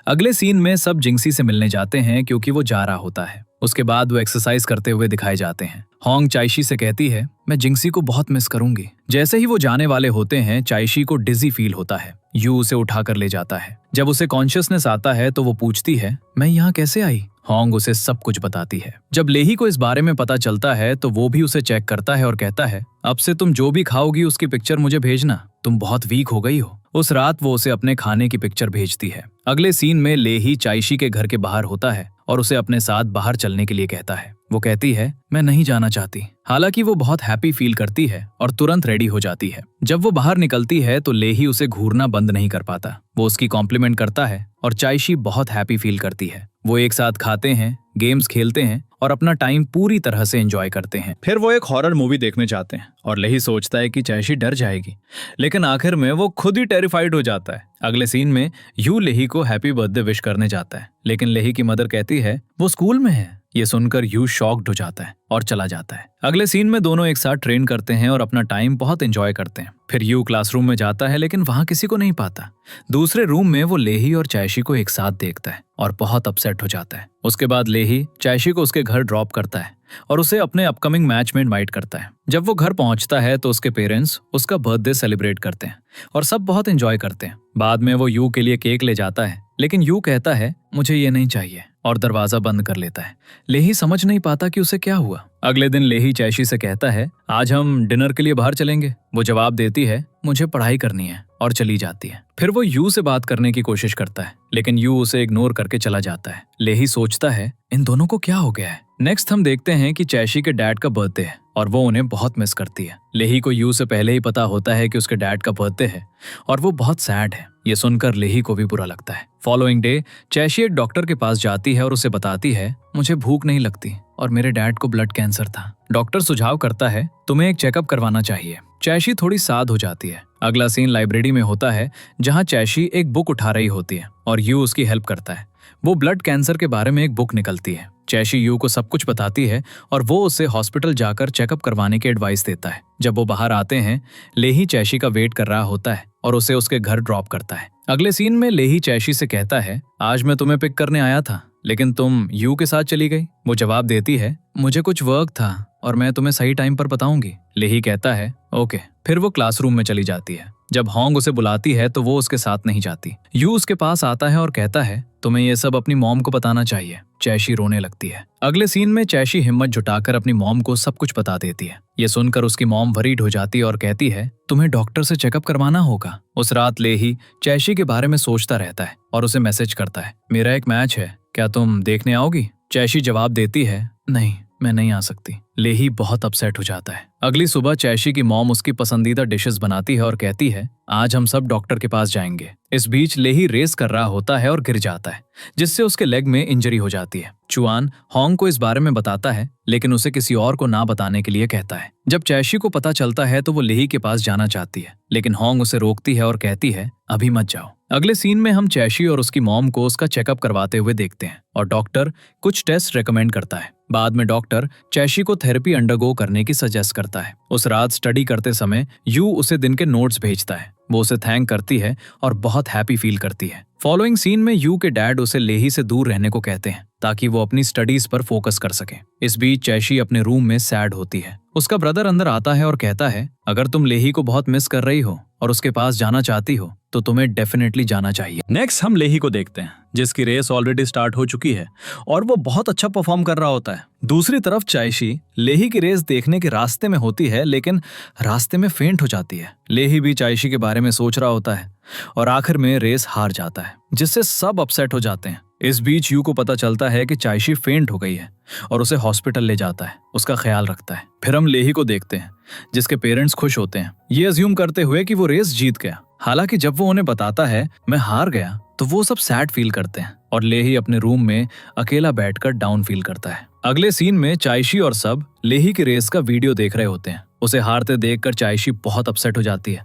अगले सीन में सब जिंक्सी से मिलने जाते हैं क्योंकि वो जा रहा होता है। उसके बाद वो एक्सरसाइज करते हुए दिखाए जाते हैं। होंग चाइशी से कहती है मैं जिंक्सी को बहुत मिस करूंगी। जैसे ही वो जाने वाले होते हैं चाइशी को डिजी फील होता है। यू उसे उठाकर ले जाता है। जब उसे कॉन्शियसनेस आता है तो वो पूछती है मैं यहाँ कैसे आई। होंग उसे सब कुछ बताती है। जब लेही को इस बारे में पता चलता है तो वो भी उसे चेक करता है और कहता है अब से तुम जो भी खाओगी उसकी पिक्चर मुझे भेजना, तुम बहुत वीक हो गई हो। उस रात वो उसे अपने खाने की पिक्चर भेजती है। अगले सीन में लेही चाइशी के घर के बाहर होता है और उसे अपने साथ बाहर चलने के लिए कहता है। वो कहती है मैं नहीं जाना चाहती। हालांकि वो बहुत हैप्पी फील करती है और तुरंत रेडी हो जाती है। जब वो बाहर निकलती है तो लेही उसे घूरना बंद नहीं कर पाता। वो उसकी कॉम्प्लीमेंट करता है और चाइशी बहुत हैप्पी फील करती है। वो एक साथ खाते हैं, गेम्स खेलते हैं और अपना टाइम पूरी तरह से एंजॉय करते हैं। फिर वो एक हॉरर मूवी देखने जाते हैं और लेही सोचता है कि चाइशी डर जाएगी, लेकिन आखिर में वो खुद ही टेरिफाइड हो जाता है। अगले सीन में यू लेही को हैप्पी बर्थडे विश करने जाता है, लेकिन लेही की मदर कहती है वो स्कूल में है। ये सुनकर यू शॉक्ड हो जाता है और चला जाता है। अगले सीन में दोनों एक साथ ट्रेन करते हैं और अपना टाइम बहुत एंजॉय करते हैं। फिर यू क्लासरूम में जाता है लेकिन वहां किसी को नहीं पाता। दूसरे रूम में वो लेही और चाइशी को एक साथ देखता है और बहुत अपसेट हो जाता है। उसके बाद लेही चाइशी को उसके घर ड्रॉप करता है और उसे अपने अपकमिंग मैच में इनवाइट करता है। जब वो घर पहुंचता है तो उसके पेरेंट्स उसका बर्थडे सेलिब्रेट करते हैं और सब बहुत एंजॉय करते हैं। बाद में वो यू के लिए केक ले जाता है, लेकिन यू कहता है मुझे ये नहीं चाहिए और दरवाजा बंद कर लेता है। लेही समझ नहीं पाता कि उसे क्या हुआ। अगले दिन लेही चाइशी से कहता है आज हम डिनर के लिए बाहर चलेंगे। वो जवाब देती है मुझे पढ़ाई करनी है और चली जाती है। फिर वो यू से बात करने की कोशिश करता है, लेकिन यू उसे इग्नोर करके चला जाता है। लेही सोचता है इन दोनों को क्या हो गया है। नेक्स्ट हम देखते हैं कि चाइशी के डैड का बर्थडे है और वो उन्हें बहुत मिस करती है। लेही को यू से पहले ही पता होता है कि उसके डैड का बर्थडे है और वो बहुत सैड है। ये सुनकर लेही को भी बुरा लगता है। फॉलोइंग डे चाइशी एक डॉक्टर के पास जाती है और उसे बताती है मुझे भूख नहीं लगती और मेरे डैड को ब्लड कैंसर था। डॉक्टर सुझाव करता है तुम्हें एक चेकअप करवाना चाहिए। चाइशी थोड़ी साद हो जाती है। अगला सीन लाइब्रेरी में होता है जहां चाइशी एक बुक उठा रही होती है और यू उसकी हेल्प करता है। वो ब्लड कैंसर के बारे में एक बुक निकलती है। चैशी यू को सब कुछ बताती है और वो उसे हॉस्पिटल जाकर चेकअप करवाने की एडवाइस देता है। जब वो बाहर आते हैं, लेही चैशी का वेट कर रहा होता है और उसे उसके घर ड्रॉप करता है। अगले सीन में लेही चैशी से कहता है, आज मैं तुम्हें पिक करने आया था लेकिन तुम यू के साथ चली गई। वो जवाब देती है, मुझे कुछ वर्क था और मैं तुम्हें सही टाइम पर बताऊंगी। लेही कहता है, ओके। फिर वो क्लासरूम में चली जाती है। जब होंग उसे बुलाती है तो वो उसके साथ नहीं जाती। यू उसके पास आता है और कहता है, तुम्हें ये सब अपनी मॉम को बताना चाहिए। चैशी रोने लगती है। अगले सीन में चैशी हिम्मत जुटाकर अपनी मॉम को सब कुछ बता देती है। ये सुनकर उसकी मॉम वरीड हो जाती है और कहती है, तुम्हें डॉक्टर से चेकअप करवाना होगा। उस रात लेही चैशी के बारे में सोचता रहता है और उसे मैसेज करता है, मेरा एक मैच है, क्या तुम देखने आओगी? चैशी जवाब देती है, नहीं, मैं नहीं आ सकती। लेही बहुत अपसेट हो जाता है। अगली सुबह चैशी की मॉम उसकी पसंदीदा डिशेस बनाती है और कहती है, आज हम सब डॉक्टर के पास जाएंगे। इस बीच लेही रेस कर रहा होता है और गिर जाता है, जिससे उसके लेग में इंजरी हो जाती है। चुआन होंग को इस बारे में बताता है लेकिन उसे किसी और को ना बताने के लिए कहता है। जब चैशी को पता चलता है तो वो लेही के पास जाना चाहती है लेकिन होंग उसे रोकती है और कहती है, अभी मत जाओ। अगले सीन में हम चैशी और उसकी मॉम को उसका चेकअप करवाते हुए देखते हैं और डॉक्टर कुछ टेस्ट रेकमेंड करता है। बाद में डॉक्टर चैशी को थेरेपी अंडरगो करने की सजेस्ट करता है। उस रात स्टडी करते समय यू उसे दिन के नोट्स भेजता है। वो उसे थैंक करती है और बहुत हैप्पी फील करती है। फॉलोइंग सीन में यू के डैड उसे लेही से दूर रहने को कहते हैं ताकि वो अपनी स्टडीज पर फोकस कर सके। इस बीच चैशी अपने रूम में सैड होती है। उसका ब्रदर अंदर आता है और कहता है, अगर तुम लेही को बहुत मिस कर रही हो और उसके पास जाना चाहती हो तो तुम्हें डेफिनेटली जाना चाहिए। नेक्स्ट हम लेही को देखते हैं, जिसकी रेस ऑलरेडी स्टार्ट हो चुकी है और वो बहुत अच्छा परफॉर्म कर रहा होता है। दूसरी तरफ चैशी लेही की रेस देखने के रास्ते में होती है लेकिन रास्ते में फेंट हो जाती है। लेही भी चैशी के बारे में सोच रहा होता है और आखिर में रेस हार जाता है, जिससे सब अपसेट हो जाते हैं। इस बीच यू को पता चलता है कि चैशी फेंट हो गई है और उसे हॉस्पिटल ले जाता है, उसका ख्याल रखता है। फिर हम लेही को देखते हैं, जिसके पेरेंट्स खुश होते हैं, ये अज्यूम करते हुए कि वो रेस जीत गया। हालांकि जब वो उन्हें बताता है मैं हार गया तो वो सब सैड फील करते हैं और लेही अपने रूम में अकेला बैठकर डाउन फील करता है। अगले सीन में चैशी और सब लेही की रेस का वीडियो देख रहे होते हैं। उसे हारते देखकर चैशी बहुत अपसेट हो जाती है।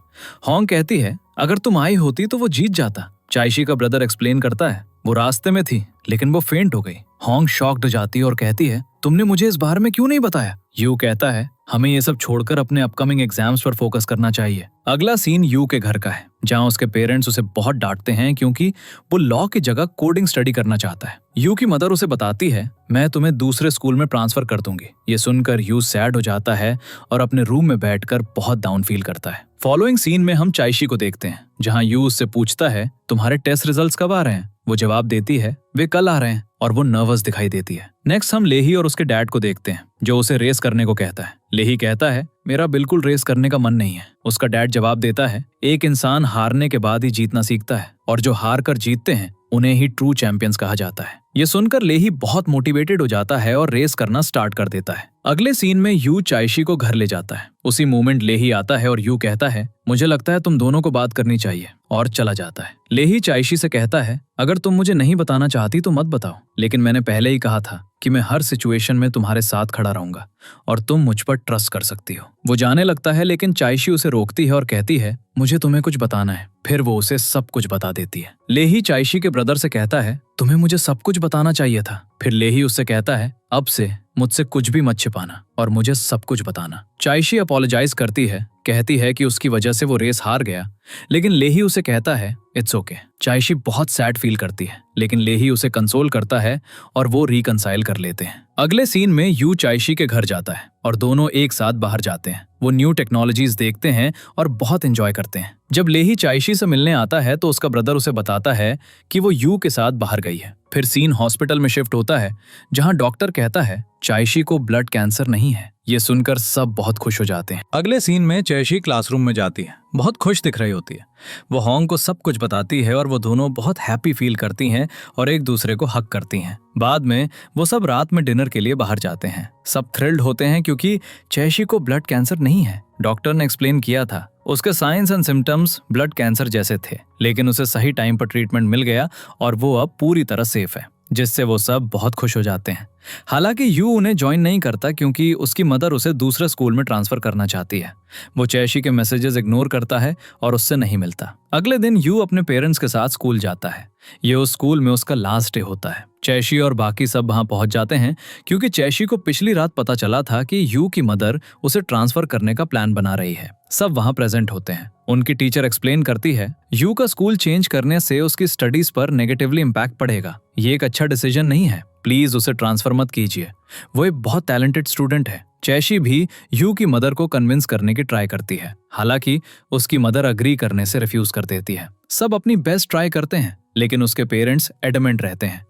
होंग कहती है, अगर तुम आई होती तो वो जीत जाता। चैशी का ब्रदर एक्सप्लेन करता है, वो रास्ते में थी लेकिन वो फेंट हो गई। होंग शॉक्ड हो जाती है और कहती है, तुमने मुझे इस बारे में क्यों नहीं बताया? यू कहता है, हमें ये सब छोड़कर अपने अपकमिंग एग्जाम्स पर फोकस करना चाहिए। अगला सीन यू के घर का है, जहां उसके पेरेंट्स उसे बहुत डांटते हैं क्योंकि वो लॉ की जगह कोडिंग स्टडी करना चाहता है। यू की मदर उसे बताती है, मैं तुम्हें दूसरे स्कूल में ट्रांसफर कर दूंगी। ये सुनकर यू सैड हो जाता है और अपने रूम में बैठकर बहुत डाउन फील करता है। फॉलोइंग सीन में हम चैशी को देखते हैं, जहां यू उससे पूछता है, तुम्हारे टेस्ट रिजल्ट्स कब आ रहे हैं? वो जवाब देती है, वे कल आ रहे हैं, और वो नर्वस दिखाई देती है। नेक्स्ट हम लेही और उसके डैड को देखते हैं, जो उसे रेस करने को कहता है। लेही कहता है, मेरा बिल्कुल रेस करने का मन नहीं है। उसका डैड जवाब देता है, एक इंसान हारने के बाद ही जीतना सीखता है और जो हार कर जीतते हैं उन्हें ही ट्रू चैंपियंस कहा जाता है। ये सुनकर लेही बहुत मोटिवेटेड हो जाता है और रेस करना स्टार्ट कर देता है। अगले सीन में यू चैशी को घर ले जाता है। उसी मोमेंट लेही आता है और यू कहता है, मुझे लगता है तुम दोनों को बात करनी चाहिए, और चला जाता है। लेही चैशी से कहता है, अगर तुम मुझे नहीं बताना चाहती तो मत बताओ, लेकिन मैंने पहले ही कहा था कि मैं हर सिचुएशन में तुम्हारे साथ खड़ा रहूंगा और तुम मुझ पर ट्रस्ट कर सकती हो। वो जाने लगता है लेकिन चैशी उसे रोकती है और कहती है, मुझे तुम्हें कुछ बताना है। फिर वो उसे सब कुछ बता देती है। लेही चैशी के ब्रदर से कहता है, तुम्हें मुझे सब कुछ बताना चाहिए था। फिर लेही उससे कहता है, अब से मुझसे कुछ भी मत छिपाना और मुझे सब कुछ बताना। चैशी अपोलोजाइज करती है, कहती है कि उसकी वजह से वो रेस हार गया, लेकिन लेही उसे कहता है, इट्स ओके। चैशी बहुत सैड फील करती है, लेकिन लेही उसे कंसोल करता है और वो रिकंसाइल कर लेते हैं। अगले सीन में यू चैशी के घर जाता है और दोनों एक साथ बाहर जाते हैं। वो न्यू टेक्नोलॉजीज देखते हैं और बहुत एंजॉय करते हैं। जब लेही चैशी से मिलने आता है तो उसका ब्रदर उसे बताता है कि वो यू के साथ बाहर गई है। फिर सीन हॉस्पिटल में शिफ्ट होता है, जहां डॉक्टर कहता है चैशी को ब्लड कैंसर नहीं है। ये सुनकर सब बहुत खुश हो जाते हैं। अगले सीन में चैशी क्लासरूम में जाती है, बहुत खुश दिख रही होती है। वो होंग को सब कुछ बताती है और वो दोनों बहुत हैप्पी फील करती हैं और एक दूसरे को हग करती हैं। बाद में वो सब रात में डिनर के लिए बाहर जाते हैं। सब थ्रिल्ड होते हैं क्योंकि चैशी को ब्लड कैंसर नहीं है। डॉक्टर ने एक्सप्लेन किया था, उसके science and symptoms blood cancer जैसे थे, लेकिन उसे सही टाइम पर ट्रीटमेंट मिल गया और वो अब पूरी तरह सेफ है, जिससे वो सब बहुत खुश हो जाते हैं। हालांकि यू उन्हें ज्वाइन नहीं करता क्योंकि उसकी मदर उसे दूसरे स्कूल में ट्रांसफर करना चाहती है। वो चैशी के मैसेजेस इग्नोर करता है और उससे नहीं मिलता। अगले दिन यू अपने पेरेंट्स के साथ स्कूल जाता है, ये उस स्कूल में उसका लास्ट डे होता है। चैशी और बाकी सब वहां पहुंच जाते हैं क्योंकि चैशी को पिछली रात पता चला था कि यू की मदर उसे ट्रांसफर करने का प्लान बना रही है। सब वहां प्रेजेंट होते हैं। उनकी टीचर एक्सप्लेन करती है यू का स्कूल चेंज करने से उसकी स्टडीज पर नेगेटिवली इम्पैक्ट पड़ेगा। ये एक अच्छा डिसीजन नहीं है, प्लीज उसे ट्रांसफर मत कीजिए, वो एक बहुत टैलेंटेड स्टूडेंट है। चैशी भी यू की मदर को कन्विंस करने की ट्राई करती है, हालांकि उसकी मदर अग्री करने से रिफ्यूज कर देती है। सब अपनी बेस्ट ट्राई करते हैं लेकिन उसके पेरेंट्स एडमेंट रहते हैं।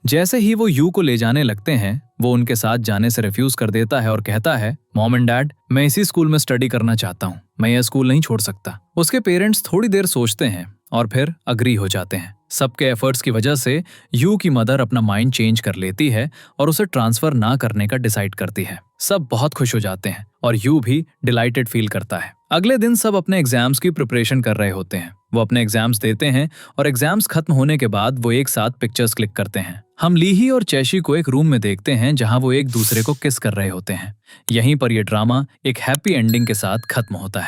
जैसे ही वो यू को ले जाने लगते हैं, वो उनके साथ जाने से रिफ्यूज कर देता है और कहता है मॉम एंड डैड, मैं इसी स्कूल में स्टडी करना चाहता हूँ, मैं यह स्कूल नहीं छोड़ सकता। उसके पेरेंट्स थोड़ी देर सोचते हैं और फिर अग्री हो जाते हैं। सबके एफर्ट्स की वजह से यू की मदर अपना माइंड चेंज कर लेती है और उसे ट्रांसफर ना करने का डिसाइड करती है। सब बहुत खुश हो जाते हैं और यू भी डिलाइटेड फील करता है। अगले दिन सब अपने एग्जाम्स की प्रिपरेशन कर रहे होते हैं। वो अपने एग्जाम्स देते हैं और एग्जाम्स खत्म होने के बाद वो एक साथ पिक्चर्स क्लिक करते हैं। हम लीही और चैशी को एक रूम में देखते हैं जहां वो एक दूसरे को किस कर रहे होते हैं। यहीं पर यह ड्रामा एक हैप्पी एंडिंग के साथ खत्म होता है।